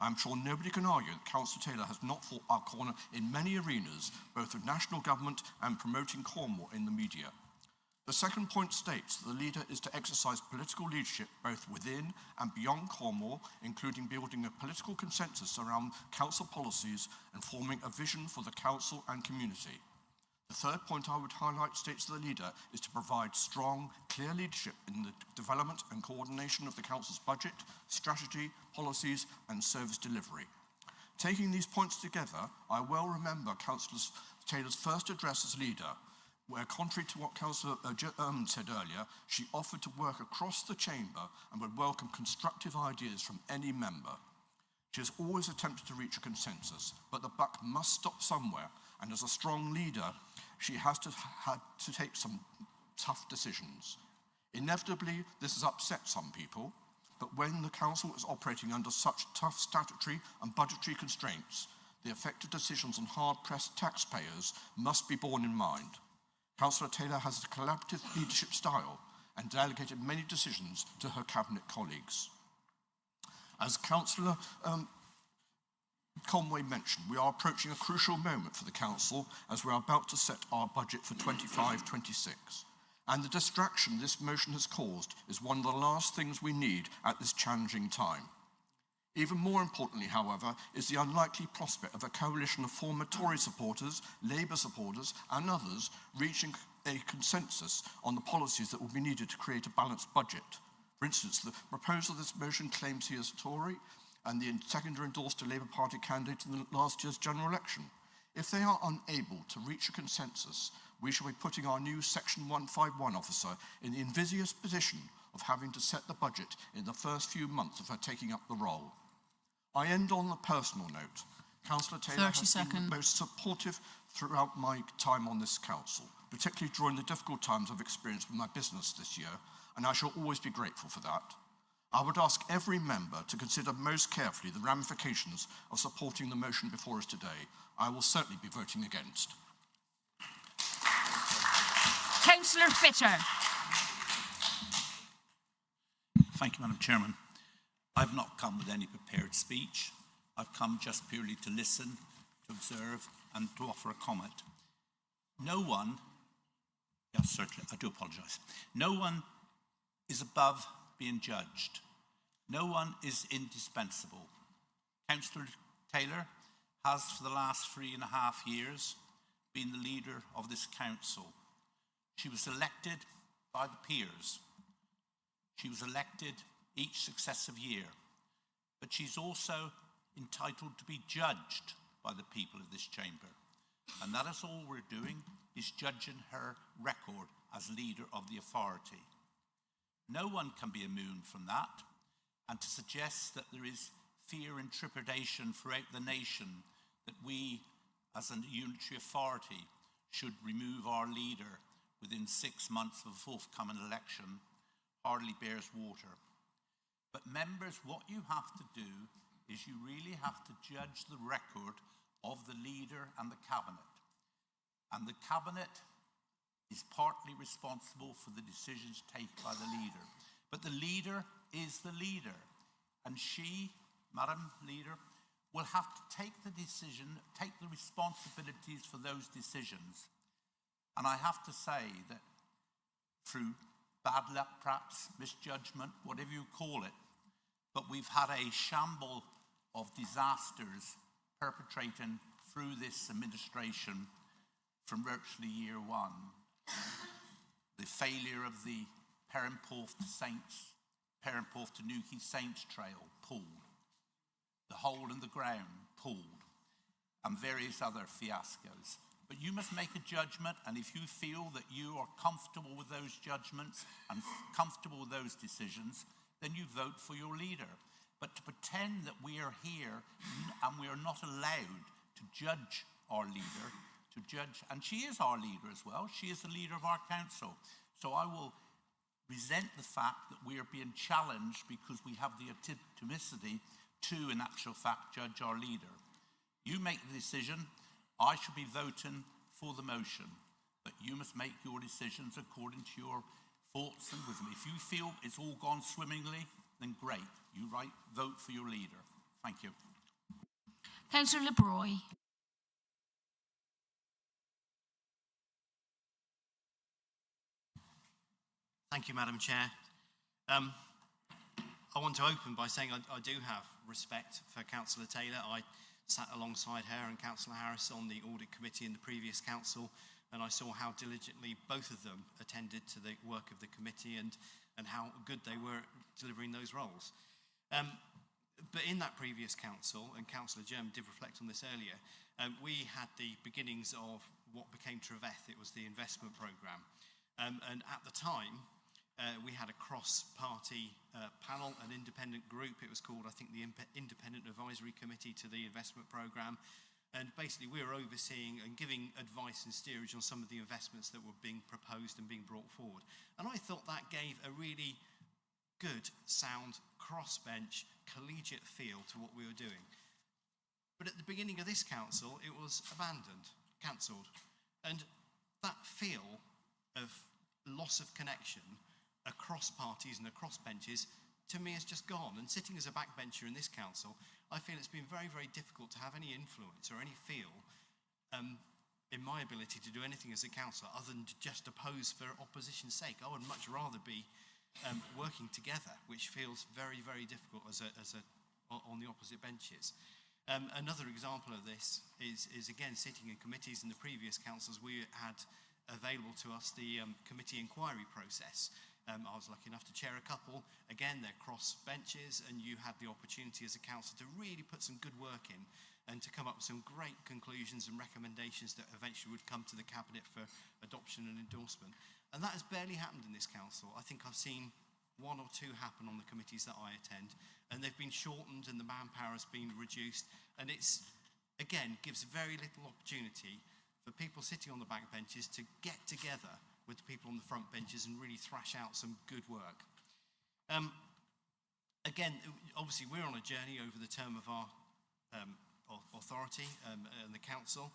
I'm sure nobody can argue that Councillor Taylor has not fought our corner in many arenas, both with national government and promoting Cornwall in the media. The second point states that the leader is to exercise political leadership both within and beyond Cornwall, including building a political consensus around council policies and forming a vision for the council and community. The third point I would highlight states that the leader is to provide strong, clear leadership in the development and coordination of the council's budget, strategy, policies and service delivery. Taking these points together, I well remember Councillor Taylor's first address as leader, where, contrary to what Councillor said earlier, she offered to work across the chamber and would welcome constructive ideas from any member. She has always attempted to reach a consensus, but the buck must stop somewhere, and as a strong leader, she has had to take some tough decisions. Inevitably, this has upset some people, but when the council is operating under such tough statutory and budgetary constraints, the effect of decisions on hard-pressed taxpayers must be borne in mind. Councillor Taylor has a collaborative leadership style and delegated many decisions to her cabinet colleagues. As Councillor Conway mentioned, we are approaching a crucial moment for the Council as we are about to set our budget for 25-26. And the distraction this motion has caused is one of the last things we need at this challenging time. Even more importantly, however, is the unlikely prospect of a coalition of former Tory supporters, Labour supporters and others reaching a consensus on the policies that will be needed to create a balanced budget. For instance, the proposer of this motion claims he is a Tory and the seconder endorsed a Labour Party candidate in the last year's general election. If they are unable to reach a consensus, we shall be putting our new Section 151 officer in the invidious position of having to set the budget in the first few months of her taking up the role. I end on a personal note. Councillor Taylor has been the most supportive throughout my time on this council, particularly during the difficult times I've experienced with my business this year, and I shall always be grateful for that. I would ask every member to consider most carefully the ramifications of supporting the motion before us today. I will certainly be voting against. Councillor Fitter. Thank you, Madam Chairman. I've not come with any prepared speech. I've come just purely to listen, to observe, and to offer a comment. No one, yes, certainly, I do apologise. No one is above being judged. No one is indispensable. Councillor Taylor has, for the last 3.5 years, been the leader of this council. She was elected by the peers. She was elected each successive year. But she's also entitled to be judged by the people of this chamber. And that is all we're doing, is judging her record as leader of the authority. No one can be immune from that. And to suggest that there is fear and trepidation throughout the nation that we, as a unitary authority, should remove our leader within 6 months of a forthcoming election hardly bears water. But members, what you have to do is you really have to judge the record of the leader and the cabinet. And the cabinet is partly responsible for the decisions taken by the leader. But the leader is the leader. And she, Madam Leader, will have to take the decision, take the responsibilities for those decisions. And I have to say that through bad luck, perhaps, misjudgment, whatever you call it, but we've had a shamble of disasters perpetrating through this administration from virtually year one. The failure of the Perranporth to Newquay Saints Trail pulled, the hole in the ground pulled, and various other fiascos. But you must make a judgment, and if you feel that you are comfortable with those judgments and comfortable with those decisions, then you vote for your leader. But to pretend that we are here and we are not allowed to judge our leader, and she is our leader as well, she is the leader of our council. So I will resent the fact that we are being challenged because we have the legitimacy to, in actual fact, judge our leader. You make the decision. I shall be voting for the motion, but you must make your decisions according to your thoughts and wisdom. If you feel it's all gone swimmingly, then great. You vote for your leader. Thank you. Councillor LeBroy. Thank you, Madam Chair. I want to open by saying I do have respect for Councillor Taylor. I sat alongside her and Councillor Harris on the audit committee in the previous council, and I saw how diligently both of them attended to the work of the committee and how good they were at delivering those roles. But in that previous council, and Councillor Germ did reflect on this earlier, we had the beginnings of what became Treveth. It was the investment programme. And at the time, we had a cross-party panel, an independent group. It was called, I think, the Independent Advisory Committee to the Investment Programme. And basically, we were overseeing and giving advice and steerage on some of the investments that were being proposed and being brought forward. And I thought that gave a really good, sound, crossbench, collegiate feel to what we were doing. But at the beginning of this council, it was abandoned, cancelled. And that feel of loss of connection across parties and across benches, to me, has just gone. And sitting as a backbencher in this council, I feel it's been very, very difficult to have any influence or any feel in my ability to do anything as a councillor other than to just oppose for opposition's sake. I would much rather be working together, which feels very, very difficult on the opposite benches. Another example of this is again sitting in committees in the previous councils. We had available to us the committee inquiry process. I was lucky enough to chair a couple. Again, they're cross benches, and you had the opportunity as a council to really put some good work in and to come up with some great conclusions and recommendations that eventually would come to the Cabinet for adoption and endorsement. And that has barely happened in this council. I think I've seen one or two happen on the committees that I attend, and they've been shortened and the manpower has been reduced. And it's, again, gives very little opportunity for people sitting on the back benches to get together with the people on the front benches and really thrash out some good work. Again, obviously we're on a journey over the term of our authority and the council,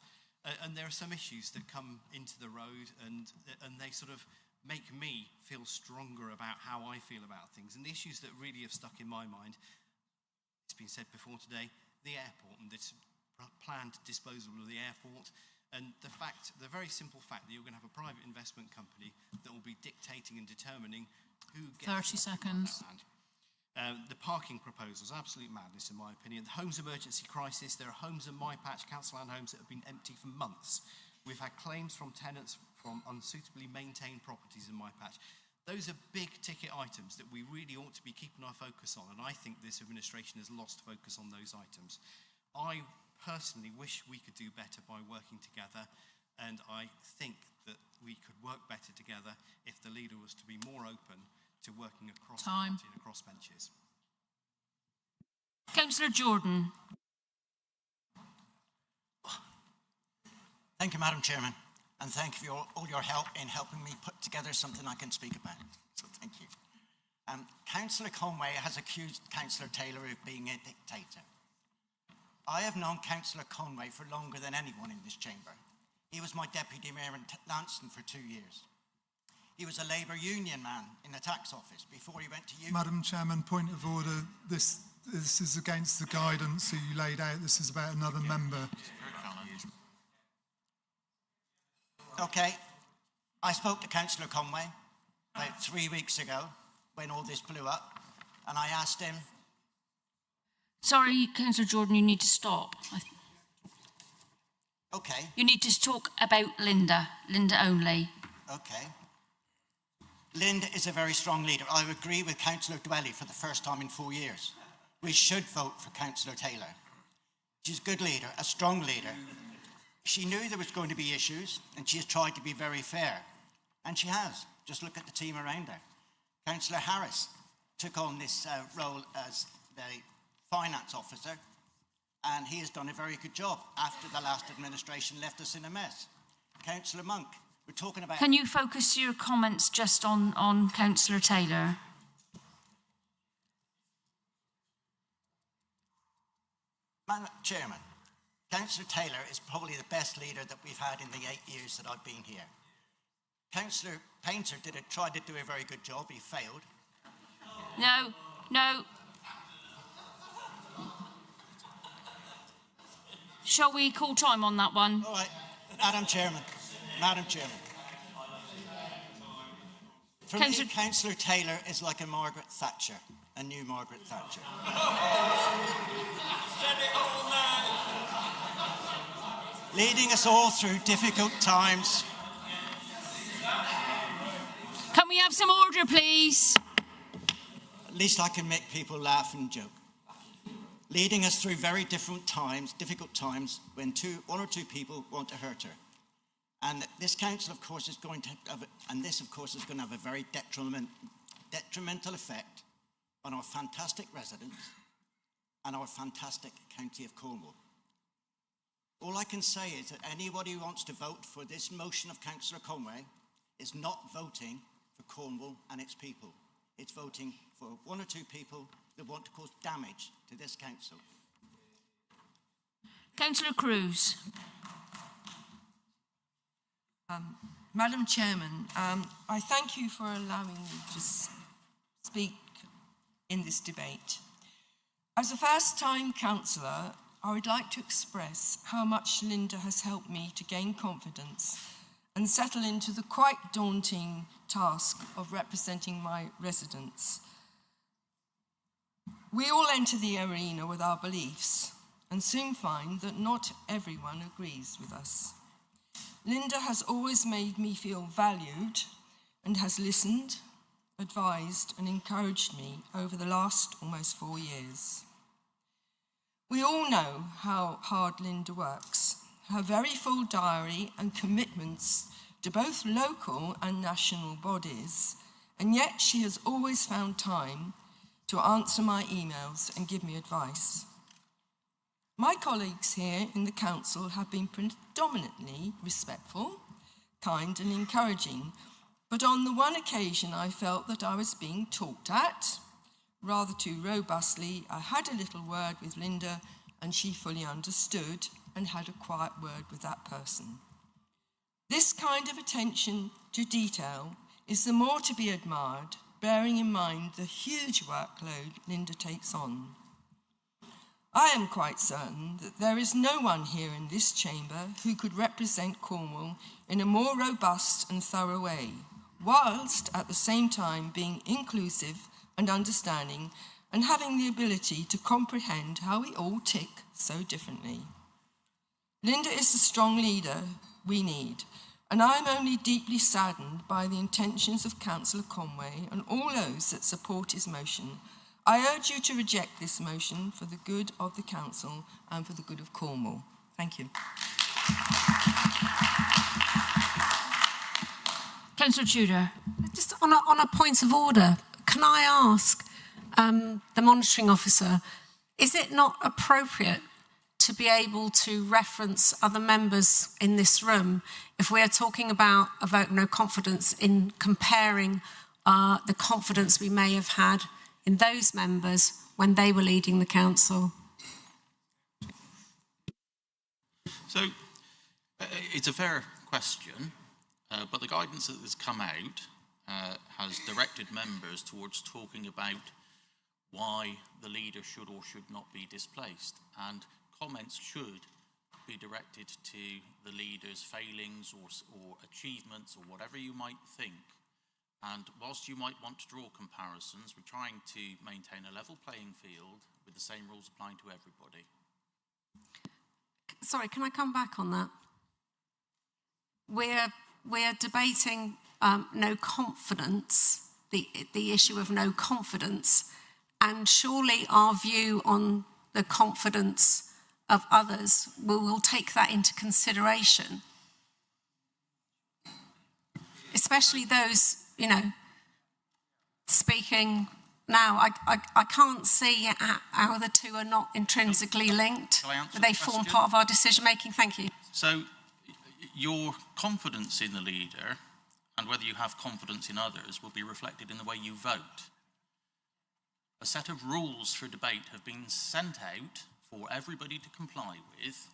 and there are some issues that come into the road and they sort of make me feel stronger about how I feel about things. And the issues that really have stuck in my mind, it's been said before today, the airport and this planned disposal of the airport. And the very simple fact that you're going to have a private investment company that will be dictating and determining who gets 30 seconds. The parking proposals, absolute madness in my opinion. The homes emergency crisis, there are homes in my patch, council land homes, that have been empty for months. We've had claims from tenants from unsuitably maintained properties in my patch. Those are big ticket items that we really ought to be keeping our focus on, and I think this administration has lost focus on those items. I personally wish we could do better by working together, and I think that we could work better together if the leader was to be more open to working across party and across benches. Councillor Jordan. Thank you, Madam Chairman, and thank you for all your help in helping me put together something I can speak about. So thank you. Councillor Conway has accused Councillor Taylor of being a dictator. I have known Councillor Conway for longer than anyone in this chamber. He was my deputy mayor in Lanston for 2 years. He was a Labour union man in the tax office before he went to union. Madam Chairman, point of order. This is against the guidance that you laid out. This is about another member. Okay. I spoke to Councillor Conway about 3 weeks ago when all this blew up, and I asked him... Sorry, Councillor Jordan, you need to stop. Okay. You need to talk about Linda only. Okay. Linda is a very strong leader. I agree with Councillor Dwelly for the first time in 4 years. We should vote for Councillor Taylor. She's a good leader, a strong leader. She knew there was going to be issues, and she has tried to be very fair. And she has. Just look at the team around her. Councillor Harris took on this role as the finance officer, and he has done a very good job after the last administration left us in a mess. Councillor Monk, we're talking about... Can you focus your comments just on Councillor Taylor? Madam Chairman, Councillor Taylor is probably the best leader that we've had in the 8 years that I've been here. Councillor Painter tried to do a very good job. He failed. No. Shall we call time on that one? All right. Madam Chairman. For me, Councillor Taylor is like a Margaret Thatcher, a new Margaret Thatcher. Leading us all through difficult times. Can we have some order, please? At least I can make people laugh and joke. Leading us through very difficult times when one or two people want to hurt her. And this council, of course, is going to have, a very detrimental effect on our fantastic residents and our fantastic county of Cornwall. All I can say is that anybody who wants to vote for this motion of Councillor Conway is not voting for Cornwall and its people. It's voting for one or two people that want to cause damage to this council. Councillor Cruz. Madam Chairman, I thank you for allowing me to speak in this debate. As a first-time councillor, I would like to express how much Linda has helped me to gain confidence and settle into the quite daunting task of representing my residents. We all enter the arena with our beliefs and soon find that not everyone agrees with us. Linda has always made me feel valued and has listened, advised and encouraged me over the last almost 4 years. We all know how hard Linda works. Her very full diary and commitments to both local and national bodies, and yet she has always found time to answer my emails and give me advice. My colleagues here in the council have been predominantly respectful, kind and encouraging, but on the one occasion I felt that I was being talked at, rather too robustly. I had a little word with Linda and she fully understood and had a quiet word with that person. This kind of attention to detail is the more to be admired, bearing in mind the huge workload Linda takes on. I am quite certain that there is no one here in this chamber who could represent Cornwall in a more robust and thorough way, whilst at the same time being inclusive and understanding and having the ability to comprehend how we all tick so differently. Linda is the strong leader we need, and I am only deeply saddened by the intentions of Councillor Conway and all those that support his motion. I urge you to reject this motion for the good of the council and for the good of Cornwall. Thank you. Councillor Tudor. Just on a point of order, can I ask the monitoring officer, is it not appropriate to be able to reference other members in this room if we are talking about a vote no confidence in comparing the confidence we may have had in those members when they were leading the council? So it's a fair question, but the guidance that has come out has directed members towards talking about why the leader should or should not be displaced, and comments should be directed to the leader's failings or achievements or whatever you might think. And whilst you might want to draw comparisons, we're trying to maintain a level playing field with the same rules applying to everybody. Sorry, can I come back on that? We're debating no confidence, the issue of no confidence, and surely our view on the confidence of others will take that into consideration, especially those, you know, speaking now. I can't see how the two are not intrinsically linked. They form part of our decision making. Thank you. So your confidence in the leader and whether you have confidence in others will be reflected in the way you vote. A set of rules for debate have been sent out for everybody to comply with.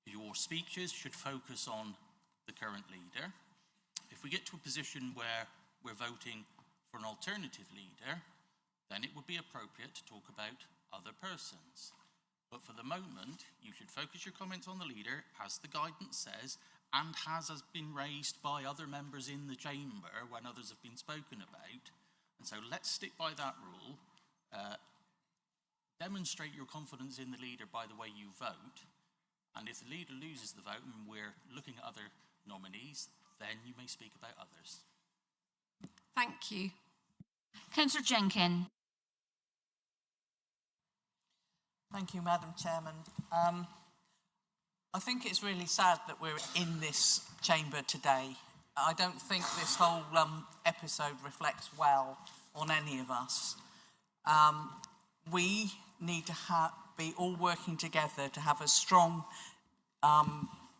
Your speeches should focus on the current leader. If we get to a position where we're voting for an alternative leader, then it would be appropriate to talk about other persons. But for the moment, you should focus your comments on the leader, as the guidance says, and has been raised by other members in the chamber when others have been spoken about. And so let's stick by that rule. Demonstrate your confidence in the leader by the way you vote. And if the leader loses the vote and we're looking at other nominees, then you may speak about others. Thank you. Councillor Jenkins. Thank you, Madam Chairman. I think it's really sad that we're in this chamber today. I don't think this whole episode reflects well on any of us. We need to be all working together to have a strong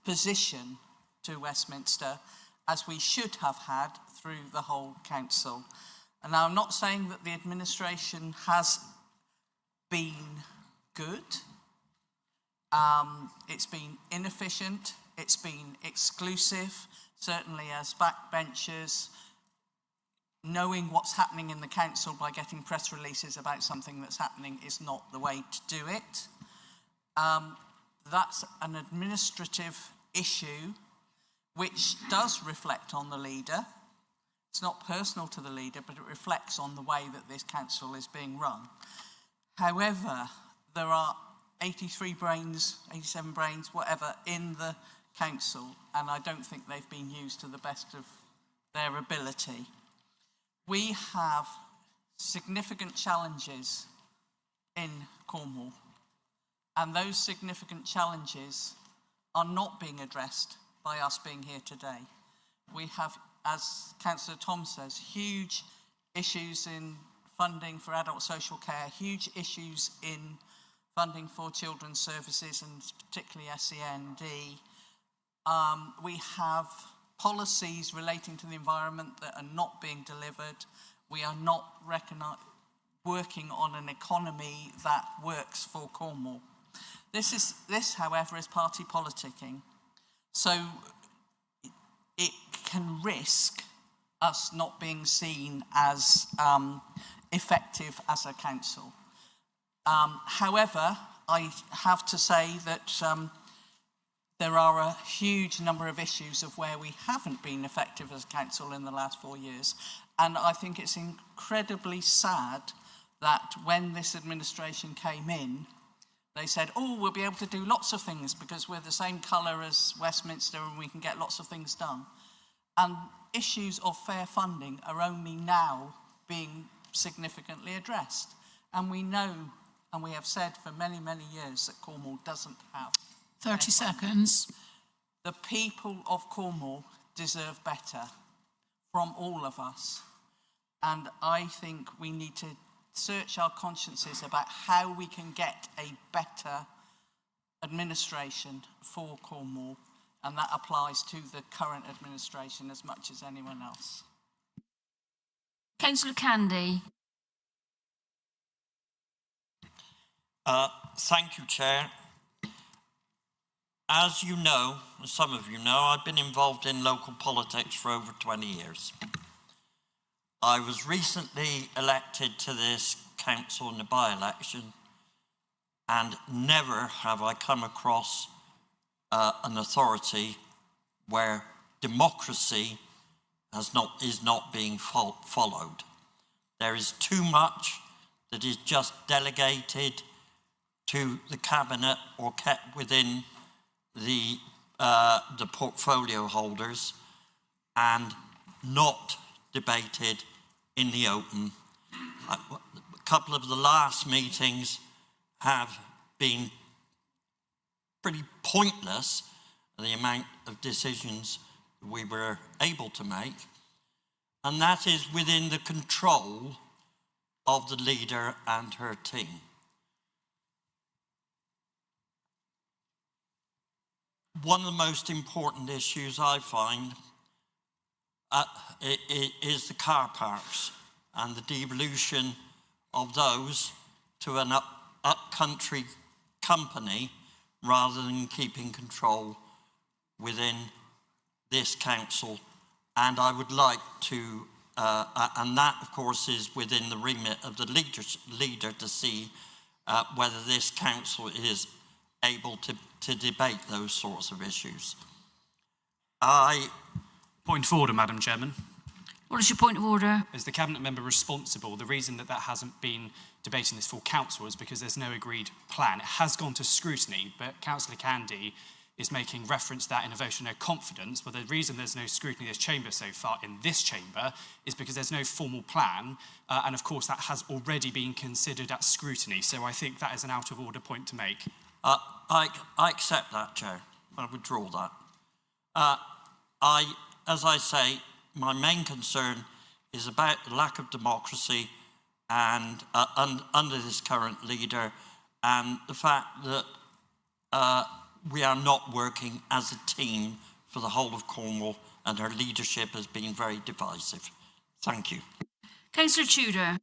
position to Westminster, as we should have had through the whole council. And I'm not saying that the administration has been good. It's been inefficient, it's been exclusive, certainly as backbenchers. Knowing what's happening in the council by getting press releases about something that's happening is not the way to do it. That's an administrative issue which does reflect on the leader. It's not personal to the leader, but it reflects on the way that this council is being run. However, there are 83 brains, 87 brains, whatever, in the council, and I don't think they've been used to the best of their ability. We have significant challenges in Cornwall, and those significant challenges are not being addressed by us being here today. We have, as Councillor Tom says, huge issues in funding for adult social care, huge issues in funding for children's services and particularly SEND. We have policies relating to the environment that are not being delivered. We are not working on an economy that works for Cornwall. This, however, is party politicking. So it can risk us not being seen as effective as a council. However, I have to say that there are a huge number of issues of where we haven't been effective as a council in the last 4 years. And I think it's incredibly sad that when this administration came in, they said, oh, we'll be able to do lots of things because we're the same colour as Westminster and we can get lots of things done. And issues of fair funding are only now being significantly addressed. And we know, and we have said for many, many years, that Cornwall doesn't have 30 seconds. The people of Cornwall deserve better from all of us. And I think we need to search our consciences about how we can get a better administration for Cornwall. And that applies to the current administration as much as anyone else. Councillor Candy. Thank you, Chair. As you know, as some of you know, I've been involved in local politics for over 20 years. I was recently elected to this council in the by-election, and never have I come across an authority where democracy is not being followed. There is too much that is just delegated to the cabinet or kept within the portfolio holders and not debated in the open. A couple of the last meetings have been pretty pointless, the amount of decisions we were able to make, and that is within the control of the leader and her team. One of the most important issues I find is the car parks and the devolution of those to an up-country company rather than keeping control within this council. And I would like to, and that of course is within the remit of the leader to see whether this council is able to debate those sorts of issues. Point of order, Madam Chairman. What is your point of order? As the Cabinet member responsible, the reason that hasn't been debating this full council is because there's no agreed plan. It has gone to scrutiny, but Councillor Candy is making reference to that in a vote of no confidence. But the reason there's no scrutiny in this chamber so far, in this chamber, is because there's no formal plan. And of course, that has already been considered at scrutiny. So I think that is an out of order point to make. I accept that, Chair. I withdraw that. As I say, my main concern is about the lack of democracy and under this current leader, and the fact that we are not working as a team for the whole of Cornwall, and her leadership has been very divisive. Thank you. Councillor Tudor.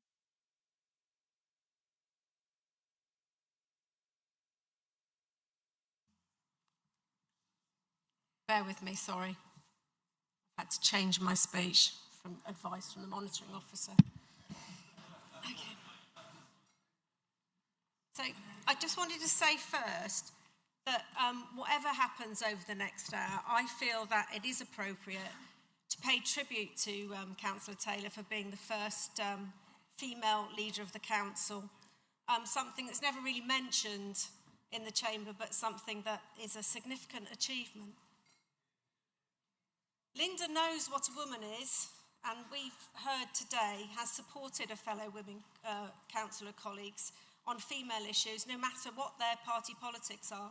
Bear with me, sorry. I had to change my speech from advice from the monitoring officer. Okay. So I just wanted to say first that whatever happens over the next hour, I feel that it is appropriate to pay tribute to Councillor Taylor for being the first female leader of the council. Something that's never really mentioned in the chamber, but something that is a significant achievement. Linda knows what a woman is, and we've heard today has supported her fellow women councillor colleagues on female issues, no matter what their party politics are.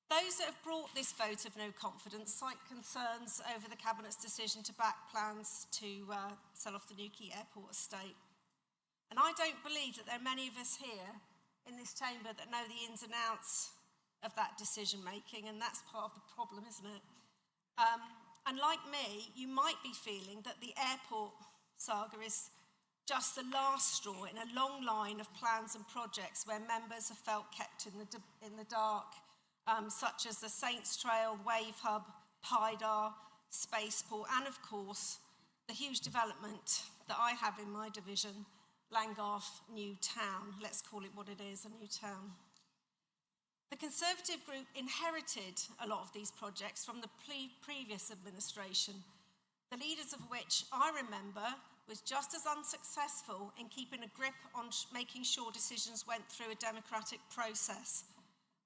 Those that have brought this vote of no confidence cite concerns over the Cabinet's decision to back plans to sell off the Newquay Airport estate. And I don't believe that there are many of us here in this chamber that know the ins and outs of that decision making, and that's part of the problem, isn't it? And like me, you might be feeling that the airport saga is just the last straw in a long line of plans and projects where members have felt kept in the dark, such as the Saints Trail, Wave Hub, Pydar, Spaceport, and of course, the huge development that I have in my division, Langgarth New Town. Let's call it what it is, a new town. The Conservative group inherited a lot of these projects from the previous administration, the leaders of which I remember was just as unsuccessful in keeping a grip on making sure decisions went through a democratic process.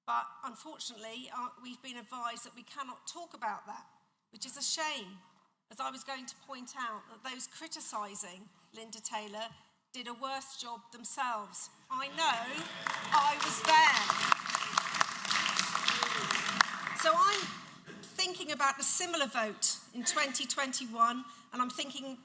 But unfortunately, we've been advised that we cannot talk about that, which is a shame, as I was going to point out that those criticising Linda Taylor did a worse job themselves. I know, I was there. So I'm thinking about a similar vote in 2021, and I'm thinking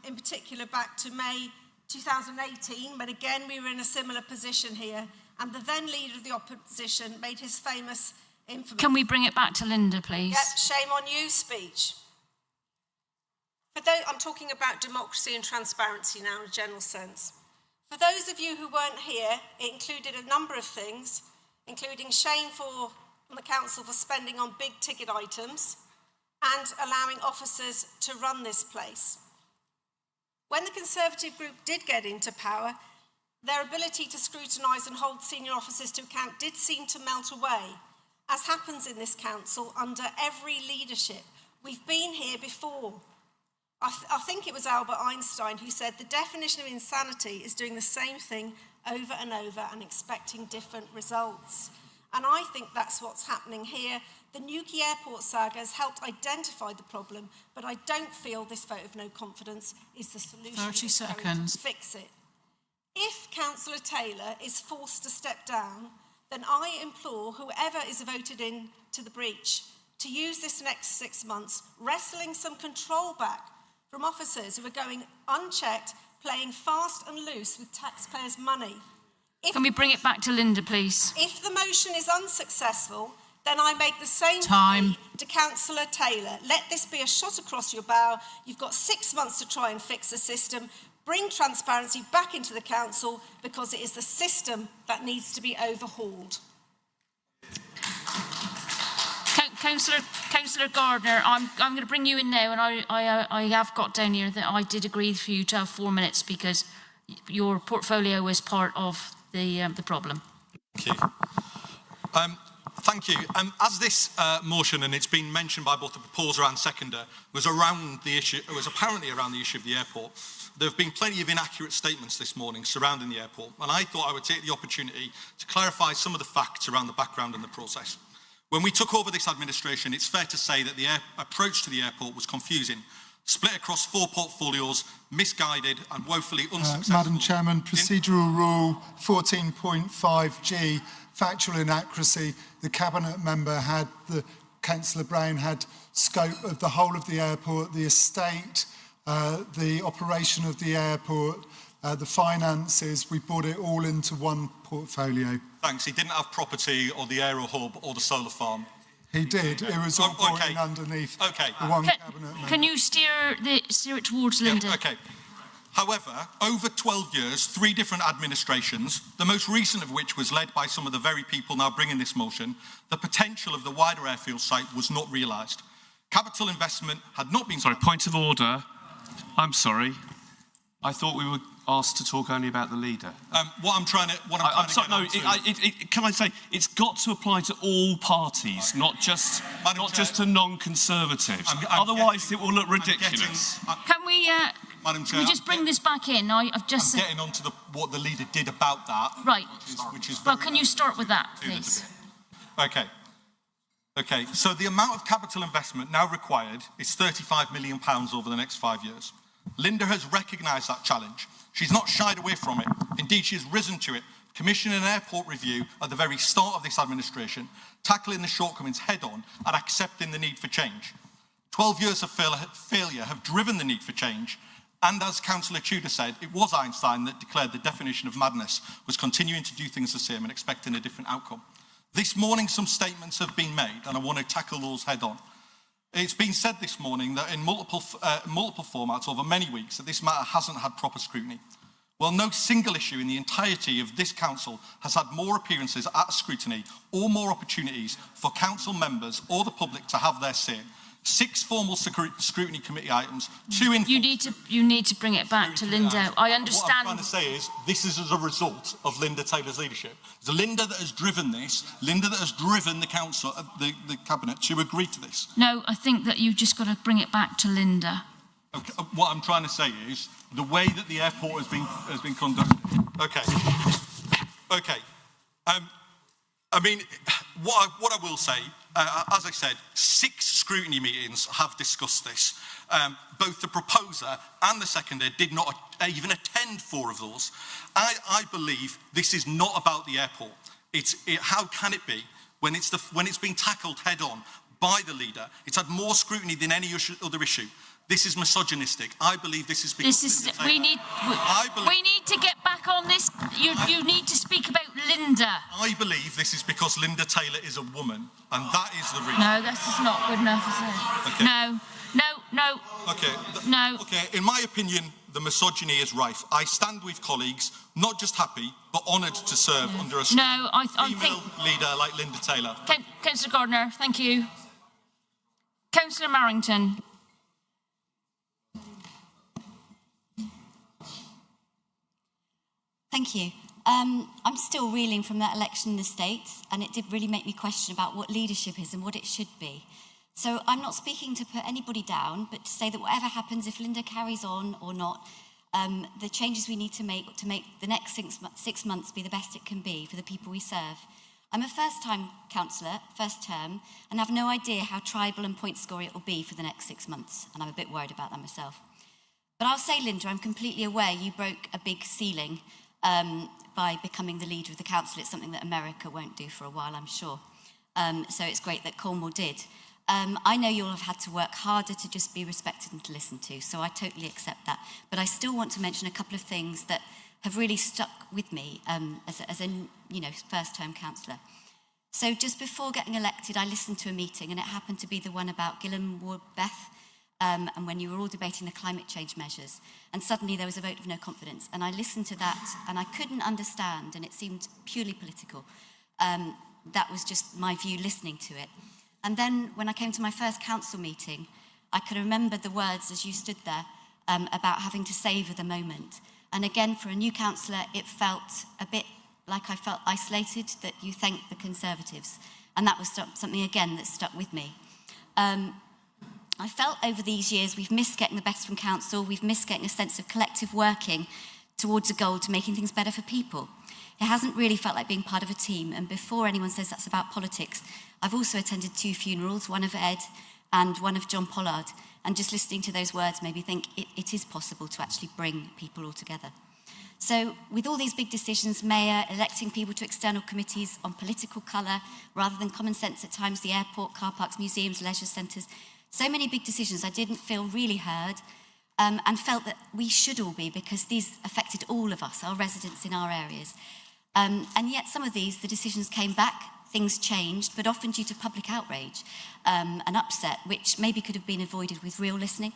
in particular back to May 2018, when again we were in a similar position here, and the then leader of the opposition made his famous infamous... Can we bring it back to Linda, please? Yep, shame on you speech. For those, I'm talking about democracy and transparency now in a general sense. For those of you who weren't here, it included a number of things, including shame for the council for spending on big ticket items and allowing officers to run this place. When the Conservative group did get into power, their ability to scrutinise and hold senior officers to account did seem to melt away, as happens in this council under every leadership. We've been here before. I think it was Albert Einstein who said the definition of insanity is doing the same thing over and over and expecting different results. And I think that's what's happening here. The Newquay Airport saga has helped identify the problem, but I don't feel this vote of no confidence is the solution 30 seconds. To fix it. If Councillor Taylor is forced to step down, then I implore whoever is voted in to the breach to use this next 6 months wrestling some control back from officers who are going unchecked, playing fast and loose with taxpayers' money. Can we bring it back to Linda, please? If the motion is unsuccessful, then I make the same Time. plea to Councillor Taylor. Let this be a shot across your bow. You've got 6 months to try and fix the system. Bring transparency back into the council, because it is the system that needs to be overhauled. Councillor Gardner, I'm going to bring you in now, and I have got down here that I did agree for you to have 4 minutes because your portfolio is part of the problem. Thank you. Thank you. As this motion, and it's been mentioned by both the proposer and seconder, was around the issue, it was apparently around the issue of the airport. There have been plenty of inaccurate statements this morning surrounding the airport, and I thought I would take the opportunity to clarify some of the facts around the background and the process. When we took over this administration, it's fair to say that the approach to the airport was confusing, split across 4 portfolios, misguided and woefully unsuccessful. Madam Chairman, procedural rule 14.5G, factual inaccuracy. The Cabinet member had, Councillor Brown had scope of the whole of the airport, the estate, the operation of the airport, the finances. We brought it all into one portfolio. Thanks. He didn't have property or the aero hub or the solar farm. He did. It was all brought in underneath the one Cabinet member. Can you steer it towards Linda? Yeah, okay. However, over 12 years, 3 different administrations, the most recent of which was led by some of the very people now bringing this motion, the potential of the wider airfield site was not realised. Capital investment had not been... Sorry, point of order. I'm sorry. I thought we were asked to talk only about the leader. What I'm trying to can I say, it's got to apply to all parties, not just to non-conservatives. Otherwise, it will look ridiculous. Can we... Madam Chair, we just bring this back in? I've just... I'm getting on to what the leader did about that. Right. Which is well, can you start with that, please? Okay. Okay, so the amount of capital investment now required is £35 million over the next 5 years. Linda has recognised that challenge. She's not shied away from it. Indeed, she has risen to it, commissioning an airport review at the very start of this administration, tackling the shortcomings head-on and accepting the need for change. 12 years of failure have driven the need for change, and as Councillor Tudor said, it was Einstein that declared the definition of madness was continuing to do things the same and expecting a different outcome. This morning, some statements have been made, and I want to tackle those head-on. It's been said this morning that in multiple formats over many weeks that this matter hasn't had proper scrutiny. Well, no single issue in the entirety of this council has had more appearances at scrutiny or more opportunities for council members or the public to have their say. 6 formal scrutiny committee items, 2 in... You need to bring it back to Linda. I understand... What I'm trying to say is, this is as a result of Linda Taylor's leadership. It's Linda that has driven this, Linda that has driven the council, the cabinet, to agree to this. No, I think that you've just got to bring it back to Linda. Okay, what I'm trying to say is, the way that the airport has been conducted... Okay. Okay. I mean, what I will say, as I said, 6 scrutiny meetings have discussed this. Both the proposer and the seconder did not even attend 4 of those. I believe this is not about the airport. How can it be when it's being tackled head-on by the leader? It's had more scrutiny than any other issue. This is misogynistic. I believe this is because we need to get back on this. You need to speak about Linda. I believe this is because Linda Taylor is a woman, and that is the reason. No, this is not good enough, is it? Okay. No. Okay. No. Okay. In my opinion, the misogyny is rife. I stand with colleagues, not just happy, but honoured to serve under a female leader like Linda Taylor. Councillor Gardner, thank you. Councillor Marrington. Thank you. I'm still reeling from that election in the States, and it did really make me question about what leadership is and what it should be. So I'm not speaking to put anybody down, but to say that whatever happens, if Linda carries on or not, the changes we need to make the next 6 months be the best it can be for the people we serve. I'm a first-time councillor, first term, and have no idea how tribal and point-scoring it will be for the next 6 months, and I'm a bit worried about that myself. But I'll say, Linda, I'm completely aware you broke a big ceiling by becoming the leader of the council. It's something that America won't do for a while, I'm sure. So it's great that Cornwall did. I know you'll have had to work harder to just be respected and to listen to, so I totally accept that. But I still want to mention a couple of things that have really stuck with me as a first-term councillor. So just before getting elected, I listened to a meeting, and it happened to be the one about Gilham Ward Beth, and when you were all debating the climate change measures, and suddenly there was a vote of no confidence. And I listened to that, and I couldn't understand, and it seemed purely political. That was just my view listening to it. And then when I came to my first council meeting, I could remember the words as you stood there about having to savour the moment. And again, for a new councillor, it felt a bit like I felt isolated, that you thanked the Conservatives. And that was something, again, that stuck with me. I felt over these years we've missed getting the best from council, we've missed getting a sense of collective working towards a goal to making things better for people. It hasn't really felt like being part of a team, and before anyone says that's about politics, I've also attended 2 funerals, one of Ed and one of John Pollard, and just listening to those words made me think it is possible to actually bring people all together. So with all these big decisions, Mayor, electing people to external committees on political colour, rather than common sense at times, the airport, car parks, museums, leisure centres, so many big decisions, I didn't feel really heard, and felt that we should all be, because these affected all of us, our residents in our areas. And yet some of these, the decisions came back, things changed, but often due to public outrage and upset, which maybe could have been avoided with real listening.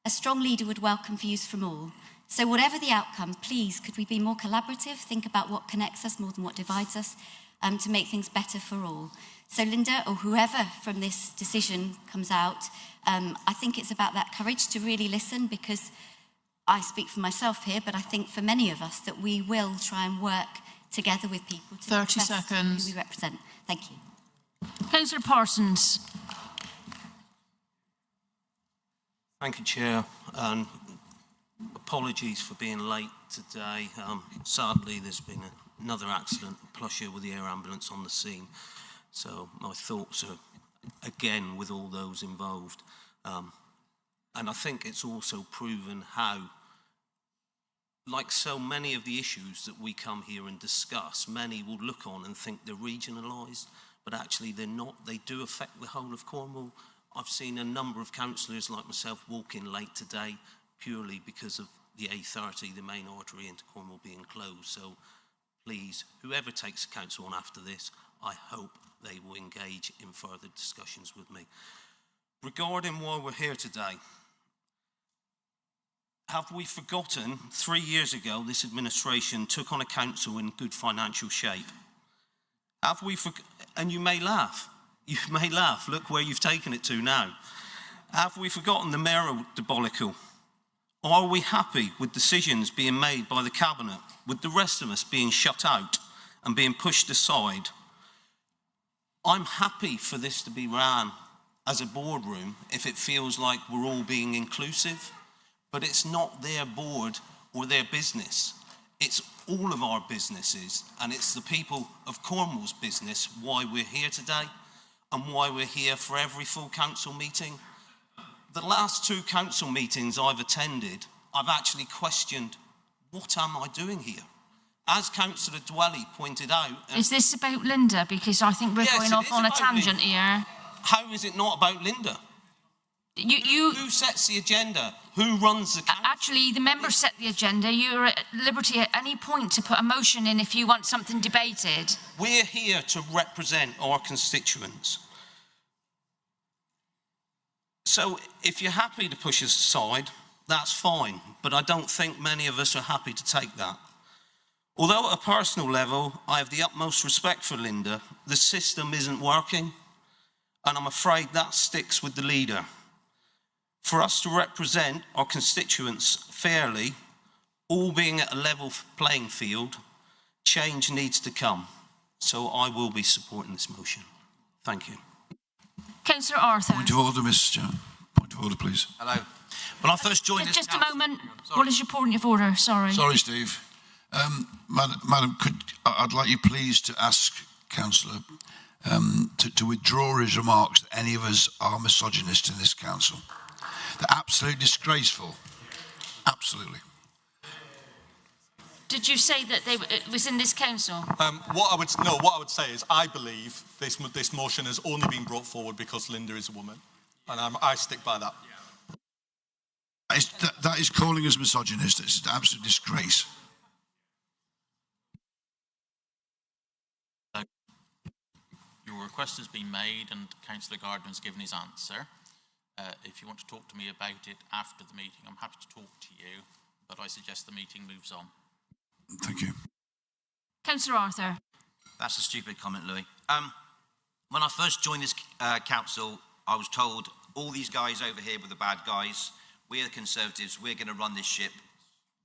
A strong leader would welcome views from all. So whatever the outcome, please, could we be more collaborative, think about what connects us more than what divides us, to make things better for all. So Linda, or whoever from this decision comes out, I think it's about that courage to really listen, because I speak for myself here, but I think for many of us that we will try and work together with people to 30 seconds. Who we represent. Thank you. Councillor Parsons. Thank you, Chair, and apologies for being late today. Sadly, there's been another accident, Plusher, with the air ambulance on the scene. So my thoughts are, again, with all those involved. And I think it's also proven how, like so many of the issues that we come here and discuss, many will look on and think they're regionalised, but actually they're not. They do affect the whole of Cornwall. I've seen a number of councillors like myself walk in late today purely because of the A30, the main artery into Cornwall, being closed. So please, whoever takes the council on after this, I hope they will engage in further discussions with me. Regarding why we're here today, have we forgotten 3 years ago this administration took on a council in good financial shape? Have we and you may laugh. You may laugh. Look where you've taken it to now. Have we forgotten the mayoral debacle? Are we happy with decisions being made by the Cabinet, with the rest of us being shut out and being pushed aside? I'm happy for this to be ran as a boardroom if it feels like we're all being inclusive, but it's not their board or their business. It's all of our businesses, and it's the people of Cornwall's business why we're here today and why we're here for every full council meeting. The last 2 council meetings I've attended, I've actually questioned, what am I doing here? As Councillor Dwelly pointed out... Is this about Linda? Because I think we're going off on a tangent here. How is it not about Linda? Who sets the agenda? Who runs the council? Actually, the members set the agenda. You're at liberty at any point to put a motion in if you want something debated. We're here to represent our constituents. So if you're happy to push us aside, that's fine. But I don't think many of us are happy to take that. Although at a personal level, I have the utmost respect for Linda, the system isn't working. And I'm afraid that sticks with the leader. For us to represent our constituents fairly, all being at a level playing field, change needs to come. So I will be supporting this motion. Thank you. Councillor Arthur. Point of order, Mr. Chair. Point of order, please. Hello. When I first joined this Just a council... moment. What is your point of order? Sorry. Sorry, Steve. Madam, I'd like you please to ask Councillor to withdraw his remarks that any of us are misogynist in this council. They're absolutely disgraceful. Absolutely. Did you say that it was in this council? What I would say is I believe this motion has only been brought forward because Linda is a woman, and I stick by that. That is calling us misogynist. It's an absolute disgrace. Your request has been made and Councillor Gardner's given his answer. If you want to talk to me about it after the meeting, I'm happy to talk to you, but I suggest the meeting moves on. Thank you. Councillor Arthur. That's a stupid comment, Louis. When I first joined this council, I was told, all these guys over here were the bad guys. We're the Conservatives. We're going to run this ship.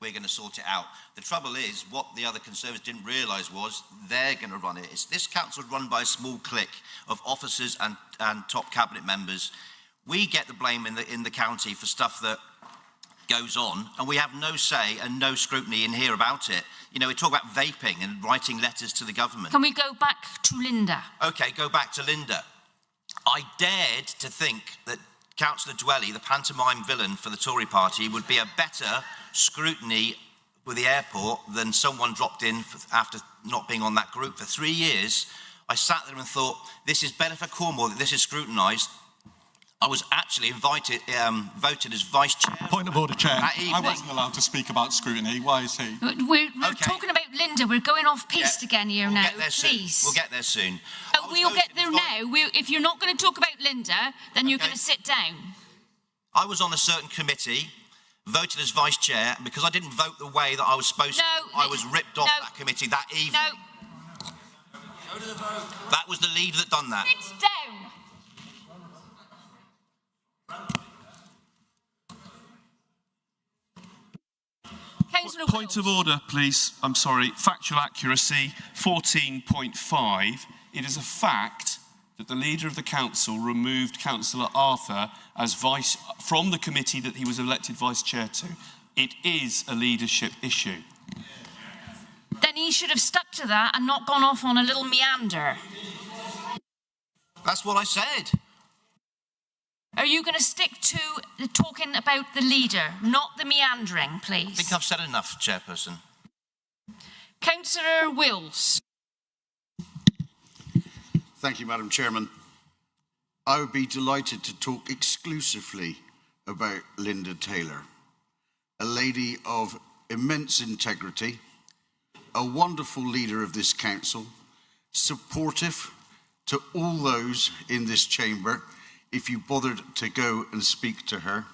We're going to sort it out. The trouble is, what the other Conservatives didn't realise was they're going to run it. This council is run by a small clique of officers and top cabinet members. We get the blame in the county for stuff that goes on, and we have no say and no scrutiny in here about it. You know, we talk about vaping and writing letters to the government. Can we go back to Linda? Okay, go back to Linda. I dared to think that Councillor Dwelly, the pantomime villain for the Tory party, would be a better scrutiny with the airport than someone dropped in after not being on that group for 3 years. I sat there and thought, this is better for Cornwall that this is scrutinised. I was actually voted as vice chair. Point of order, Chair. I wasn't allowed to speak about scrutiny. Why is he? We're talking about Linda. We're going off piste again here now. Please. We'll get there soon. We'll get there now. If you're not going to talk about Linda, then you're going to sit down. I was on a certain committee, voted as vice chair, and because I didn't vote the way that I was supposed to, I was ripped off that committee that evening. No. Go to the vote. That was the leader that done that. Sit down. Point of order, please. I'm sorry. Factual accuracy, 14.5. It is a fact that the leader of the council removed Councillor Arthur as from the committee that he was elected vice chair to. It is a leadership issue. Then he should have stuck to that and not gone off on a little meander. That's what I said. Are you going to stick to the talking about the leader, not the meandering, please? I think I've said enough, Chairperson. Councillor Wills. Thank you, Madam Chairman. I would be delighted to talk exclusively about Linda Taylor, a lady of immense integrity, a wonderful leader of this council, supportive to all those in this chamber if you bothered to go and speak to her,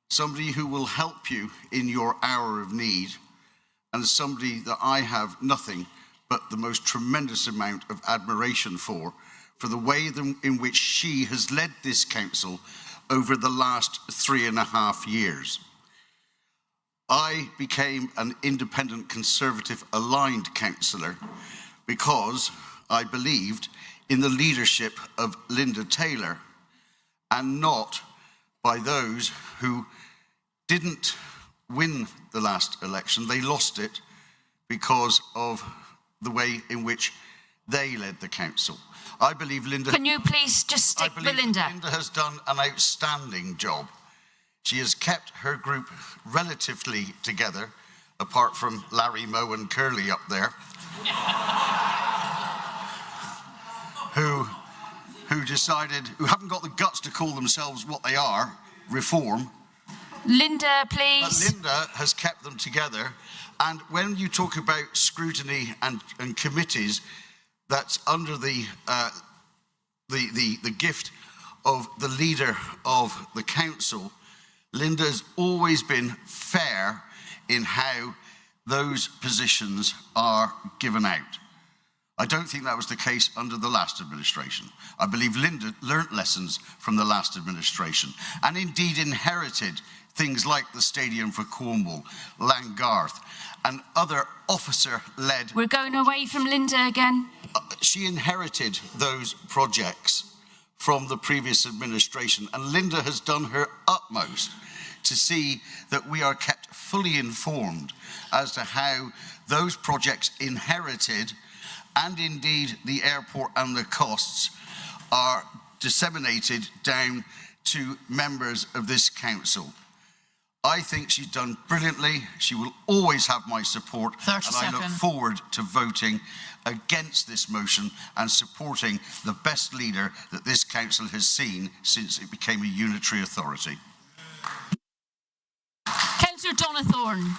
somebody who will help you in your hour of need, and somebody that I have nothing but the most tremendous amount of admiration for the way in which she has led this council over the last 3.5 years. I became an independent Conservative aligned councillor because I believed in the leadership of Linda Taylor and not by those who didn't win the last election. They lost it because of the way in which they led the council. I believe Linda... Can you please just stick with Linda? Linda has done an outstanding job. She has kept her group relatively together, apart from Larry, Moe and Curly up there, who haven't got the guts to call themselves what they are, Reform. Linda, please. But Linda has kept them together. And when you talk about scrutiny and committees, that's under the gift of the leader of the council. Linda's always been fair in how those positions are given out. I don't think that was the case under the last administration. I believe Linda learnt lessons from the last administration and indeed inherited things like the Stadium for Cornwall, Langgarth, and other officer-led... We're going away from Linda again. She inherited those projects from the previous administration, and Linda has done her utmost to see that we are kept fully informed as to how those projects inherited, and indeed the airport and the costs, are disseminated down to members of this council. I think she's done brilliantly. She will always have my support. 30 and seconds. I look forward to voting against this motion and supporting the best leader that this council has seen since it became a unitary authority. Councillor Donathorne.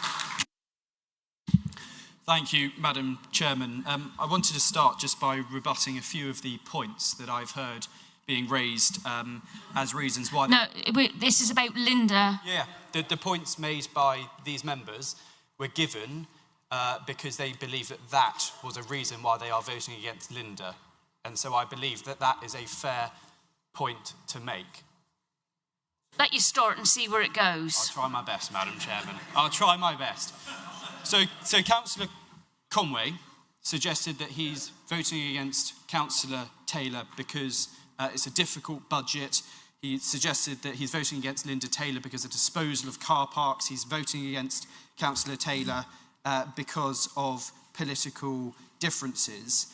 Thank you, Madam Chairman. I wanted to start just by rebutting a few of the points that I've heard being raised as reasons why... No, this is about Linda. Yeah, the points made by these members were given because they believe that that was a reason why they are voting against Linda. And so I believe that that is a fair point to make. Let you start and see where it goes. I'll try my best, Madam Chairman. I'll try my best. So Councillor Conway suggested that he's voting against Councillor Taylor because it's a difficult budget. He suggested that he's voting against Linda Taylor because of disposal of car parks. He's voting against Councillor Taylor because of political differences.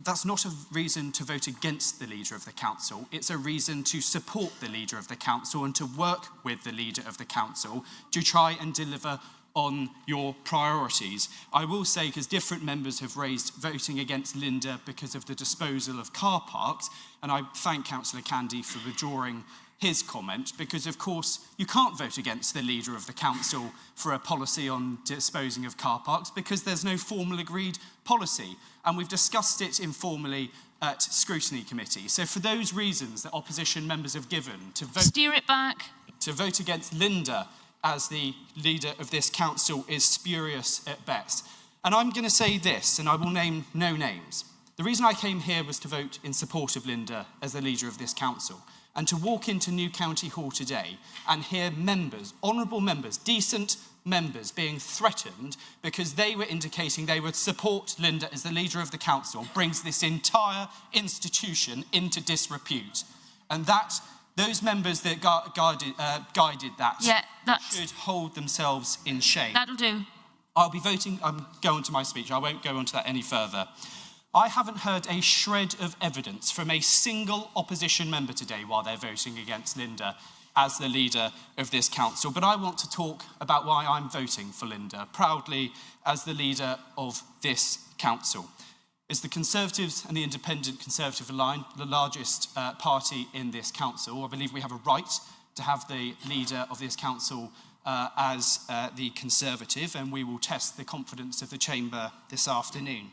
That's not a reason to vote against the leader of the council. It's a reason to support the leader of the council and to work with the leader of the council to try and deliver on your priorities. I will say, because different members have raised voting against Linda because of the disposal of car parks, and I thank Councillor Candy for withdrawing his comment, because of course you can't vote against the leader of the council for a policy on disposing of car parks because there's no formal agreed policy, and we've discussed it informally at scrutiny committee. So for those reasons that opposition members have given to vote... Steer it back. To vote against Linda as the leader of this council is spurious at best. And I'm going to say this, and I will name no names. The reason I came here was to vote in support of Linda as the leader of this council, and to walk into New County Hall today and hear members, honourable members, decent members being threatened because they were indicating they would support Linda as the leader of the council brings this entire institution into disrepute. And that those members that guided that should hold themselves in shame. That'll do. I'll be voting, I'm going to my speech, I won't go on to that any further. I haven't heard a shred of evidence from a single opposition member today while they're voting against Linda as the leader of this council, but I want to talk about why I'm voting for Linda, proudly as the leader of this council. As the Conservatives and the Independent Conservative Line, the largest party in this council, I believe we have a right to have the leader of this council as the Conservative, and we will test the confidence of the Chamber this afternoon.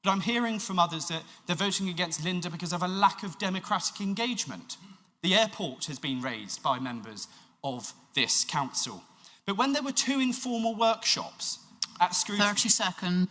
But I'm hearing from others that they're voting against Linda because of a lack of democratic engagement. The airport has been raised by members of this council. But when there were 2 informal workshops at scrutiny... 30 seconds.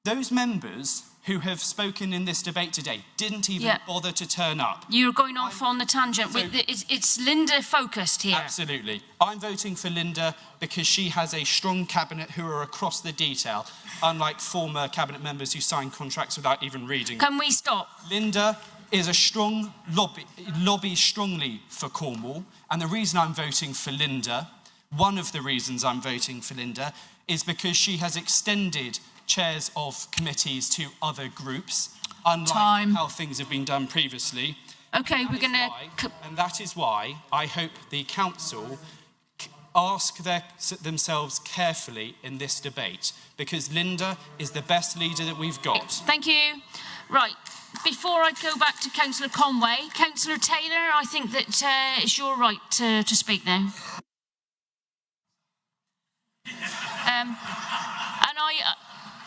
Those members who have spoken in this debate today didn't even bother to turn up. You're going off on the tangent. It's Linda focused here. Absolutely. I'm voting for Linda because she has a strong cabinet who are across the detail, unlike former cabinet members who sign contracts without even reading them. Can we stop? Linda is a strong lobby strongly for Cornwall, and the reason I'm voting for Linda, one of the reasons I'm voting for Linda, is because she has extended chairs of committees to other groups, unlike how things have been done previously. Okay, we're going to... And that is why I hope the council ask themselves carefully in this debate, because Linda is the best leader that we've got. Thank you. Right, before I go back to Councillor Conway, Councillor Taylor, I think that it's your right to speak now. And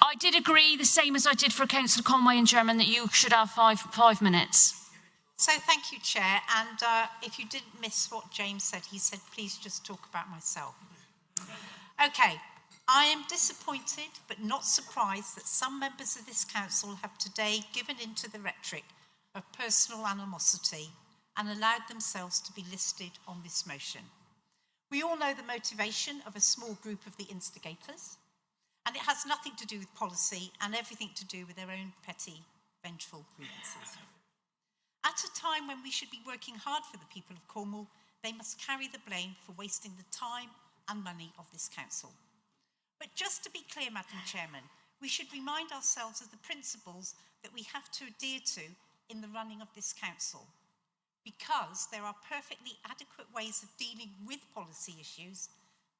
I did agree, the same as I did for Councillor Conway and Chairman, that you should have five minutes. So thank you, Chair. And if you didn't miss what James said, he said, please just talk about myself. Okay, I am disappointed but not surprised that some members of this council have today given in to the rhetoric of personal animosity and allowed themselves to be listed on this motion. We all know the motivation of a small group of the instigators, and it has nothing to do with policy and everything to do with their own petty, vengeful grievances. At a time when we should be working hard for the people of Cornwall, they must carry the blame for wasting the time and money of this council. But just to be clear, Madam Chairman, we should remind ourselves of the principles that we have to adhere to in the running of this council, because there are perfectly adequate ways of dealing with policy issues,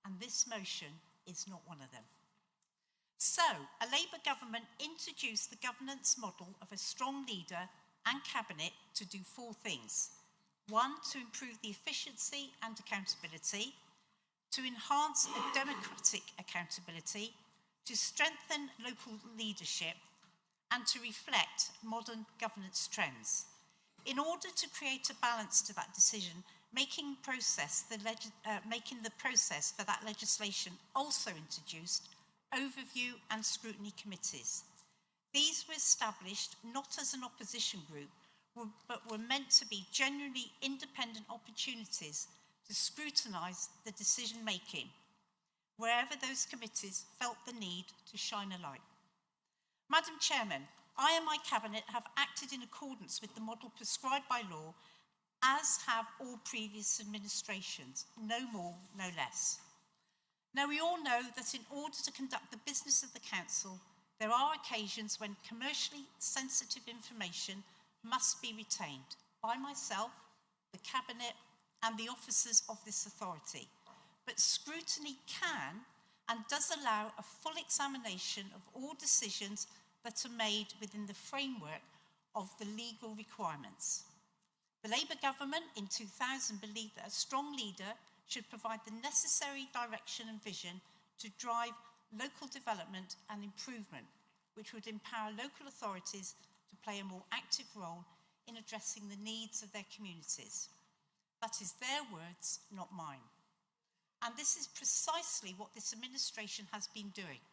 and this motion is not one of them. So, a Labour government introduced the governance model of a strong leader and cabinet to do 4 things. 1, to improve the efficiency and accountability, to enhance a democratic accountability, to strengthen local leadership, and to reflect modern governance trends. In order to create a balance to that decision, making the process for that legislation also introduced overview and scrutiny committees. These were established not as an opposition group, but were meant to be genuinely independent opportunities to scrutinise the decision-making, wherever those committees felt the need to shine a light. Madam Chairman, I and my Cabinet have acted in accordance with the model prescribed by law, as have all previous administrations, no more, no less. Now, we all know that in order to conduct the business of the Council, there are occasions when commercially sensitive information must be retained by myself, the Cabinet, and the officers of this authority. But scrutiny can and does allow a full examination of all decisions that are made within the framework of the legal requirements. The Labour government in 2000 believed that a strong leader should provide the necessary direction and vision to drive local development and improvement, which would empower local authorities to play a more active role in addressing the needs of their communities. That is their words, not mine. And this is precisely what this administration has been doing.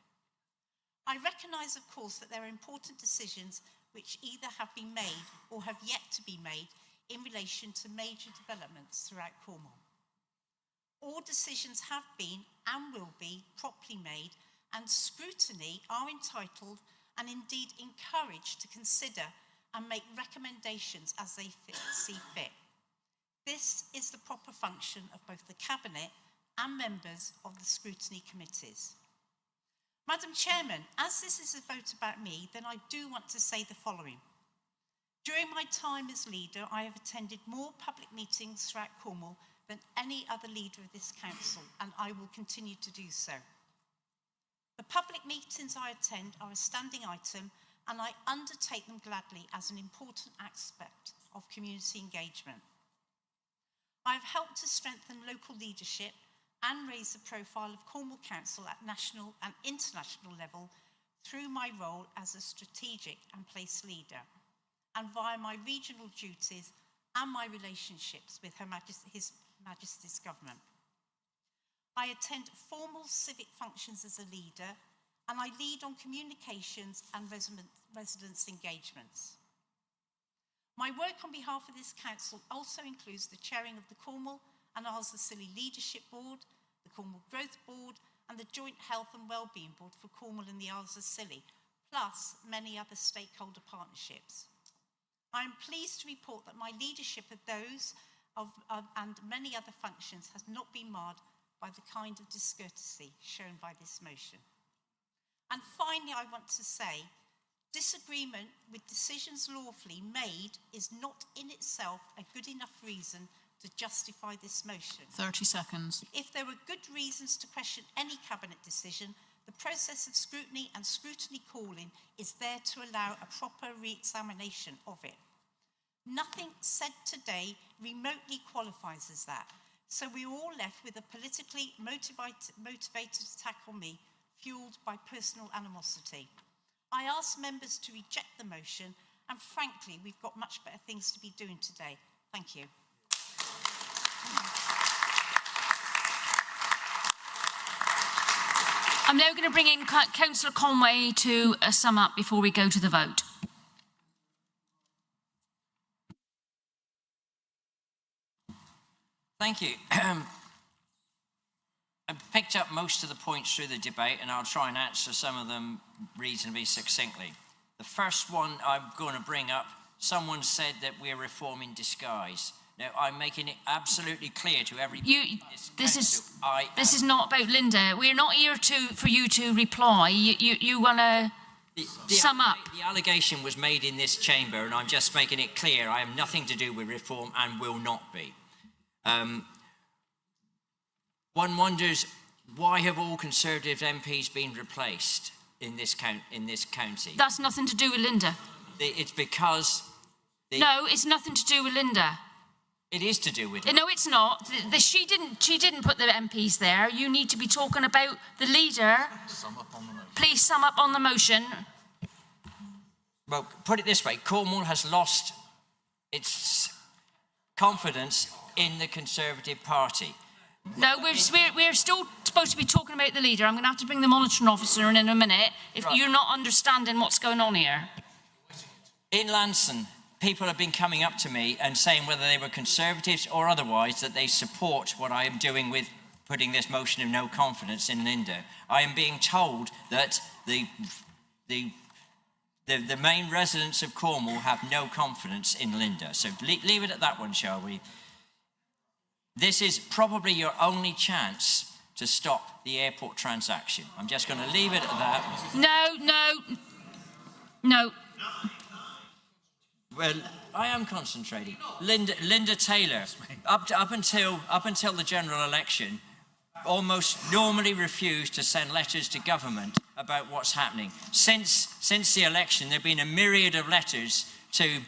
I recognise, of course, that there are important decisions which either have been made or have yet to be made in relation to major developments throughout Cornwall. All decisions have been and will be properly made, and scrutiny are entitled and indeed encouraged to consider and make recommendations as they see fit. This is the proper function of both the Cabinet and members of the scrutiny committees. Madam Chairman, as this is a vote about me, then I do want to say the following. During my time as leader, I have attended more public meetings throughout Cornwall than any other leader of this council, and I will continue to do so. The public meetings I attend are a standing item, and I undertake them gladly as an important aspect of community engagement. I have helped to strengthen local leadership and raise the profile of Cornwall Council at national and international level through my role as a strategic and place leader, and via my regional duties and my relationships with His Majesty's government. I attend formal civic functions as a leader, and I lead on communications and residents' engagements. My work on behalf of this council also includes the chairing of the Cornwall and Isles of Scilly Leadership Board, the Cornwall Growth Board, and the Joint Health and Wellbeing Board for Cornwall and the Isles of Scilly, plus many other stakeholder partnerships. I am pleased to report that my leadership of those and many other functions has not been marred by the kind of discourtesy shown by this motion. And finally, I want to say, disagreement with decisions lawfully made is not in itself a good enough reason to justify this motion. 30 seconds. If there were good reasons to question any Cabinet decision, the process of scrutiny and scrutiny calling is there to allow a proper re-examination of it. Nothing said today remotely qualifies as that, so we're all left with a politically motivated attack on me, fuelled by personal animosity. I ask members to reject the motion, and frankly, we've got much better things to be doing today. Thank you. I'm now going to bring in Councillor Conway to sum up before we go to the vote. Thank you. I've picked up most of the points through the debate, and I'll try and answer some of them reasonably succinctly. The first one I'm going to bring up, someone said that we're reform in disguise. Now, I'm making it absolutely clear to everybody. This is not about Linda. We're not here for you to reply. You want to sum up. The allegation was made in this chamber, and I'm just making it clear I have nothing to do with reform and will not be. One wonders, why have all Conservative MPs been replaced in this county? That's nothing to do with Linda. It's because... No, it's nothing to do with Linda. It is to do with her. No, it's not. She didn't put the MPs there. You need to be talking about the leader. Please sum up on the motion. Well, put it this way. Cornwall has lost its confidence in the Conservative Party. No, we're still supposed to be talking about the leader. I'm going to have to bring the monitoring officer in a minute if you're not understanding what's going on here. In Lanson, people have been coming up to me and saying, whether they were Conservatives or otherwise, that they support what I am doing with putting this motion of no confidence in Linda. I am being told that the main residents of Cornwall have no confidence in Linda. So leave it at that one, shall we? This is probably your only chance to stop the airport transaction. I'm just going to leave it at that. No. Well, I am concentrating. Linda Taylor, up until the general election, almost normally refused to send letters to government about what's happening. Since the election, there have been a myriad of letters to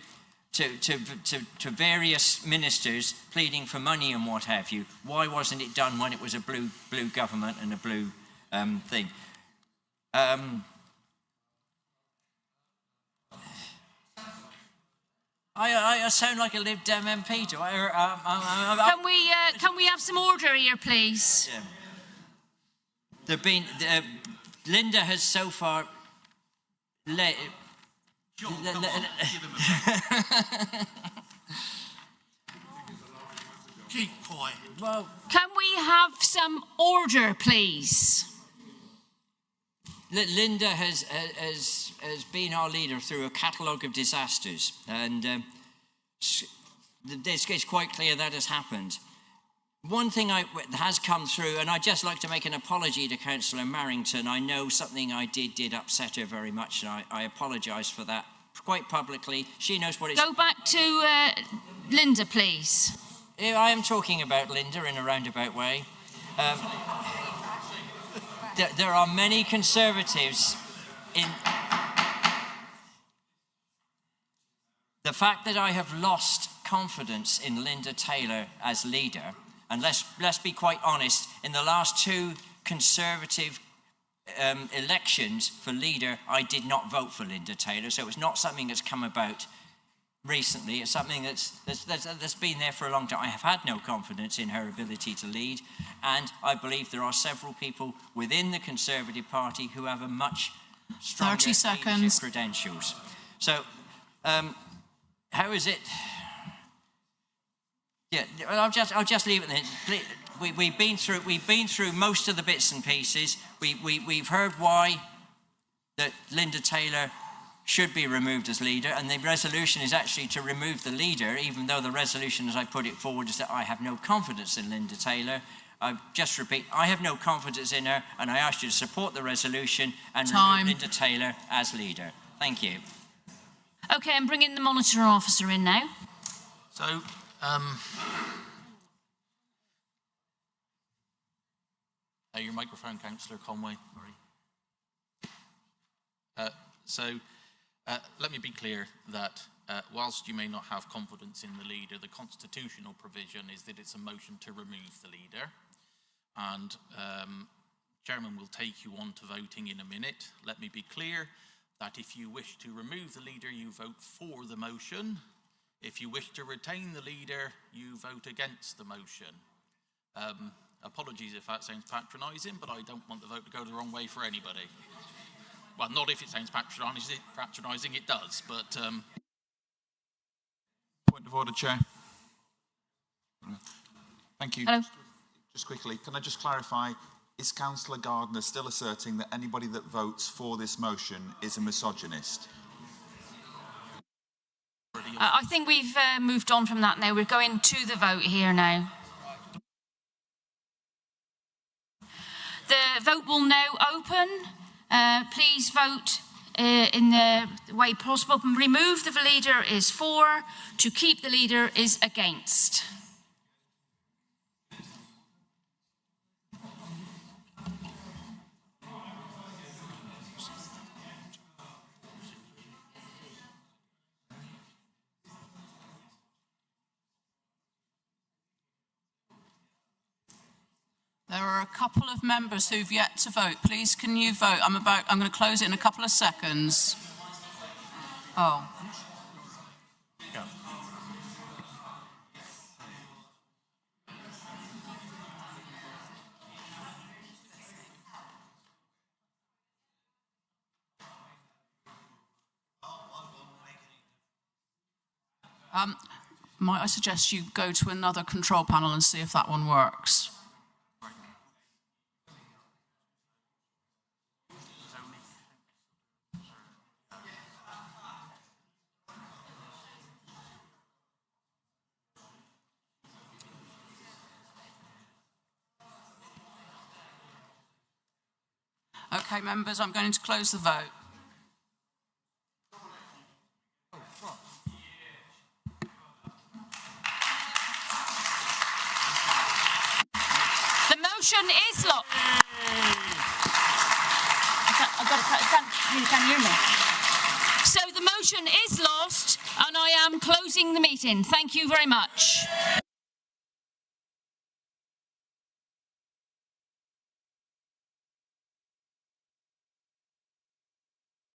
various ministers pleading for money and what have you. Why wasn't it done when it was a blue government and a blue thing? I sound like a Lib Dem MP. Do I? Can we have some order here, please? Yeah. Linda has so far let. Keep quiet. Well, can we have some order, please? Linda has been our leader through a catalogue of disasters, and it's quite clear that has happened. One thing that has come through, and I'd just like to make an apology to Councillor Marrington. I know something I did upset her very much, and I apologise for that quite publicly. She knows what it's... Go back to Linda, please. I am talking about Linda in a roundabout way. There are many Conservatives in... The fact that I have lost confidence in Linda Taylor as leader, and let's be quite honest, in the last 2 Conservative elections for leader, I did not vote for Linda Taylor, so it's not something that's come about recently. It's something that's been there for a long time. I have had no confidence in her ability to lead, and I believe there are several people within the Conservative Party who have a much stronger 30 seconds. Credentials. So, how is it? Yeah, I'll just leave it there. We've been through most of the bits and pieces. We've heard why that Linda Taylor should be removed as leader, and the resolution is actually to remove the leader, even though the resolution as I put it forward is that I have no confidence in Linda Taylor. I just repeat, I have no confidence in her, and I ask you to support the resolution and remove Linda Taylor as leader. Thank you. Okay, I'm bringing the monitoring officer in now. So, your microphone, Councillor Conway. Sorry. Let me be clear that whilst you may not have confidence in the leader, the constitutional provision is that it's a motion to remove the leader. And Chairman will take you on to voting in a minute. Let me be clear that if you wish to remove the leader, you vote for the motion. If you wish to retain the leader, you vote against the motion. Apologies if that sounds patronising, but I don't want the vote to go the wrong way for anybody. Well, not if it sounds patronising, it does, but... Point of order, Chair. Thank you. Hello. Just quickly, can I just clarify, is Councillor Gardner still asserting that anybody that votes for this motion is a misogynist? I think we've moved on from that now. We're going to the vote here now. The vote will now open. Please vote in the way possible. Remove the leader is for. To keep the leader is against. There are a couple of members who've yet to vote. Please, can you vote? I'm going to close it in a couple of seconds. Oh. Might I suggest you go to another control panel and see if that one works? Okay, members, I'm going to close the vote. The motion is locked. You can't hear me. So the motion is lost, and I am closing the meeting. Thank you very much.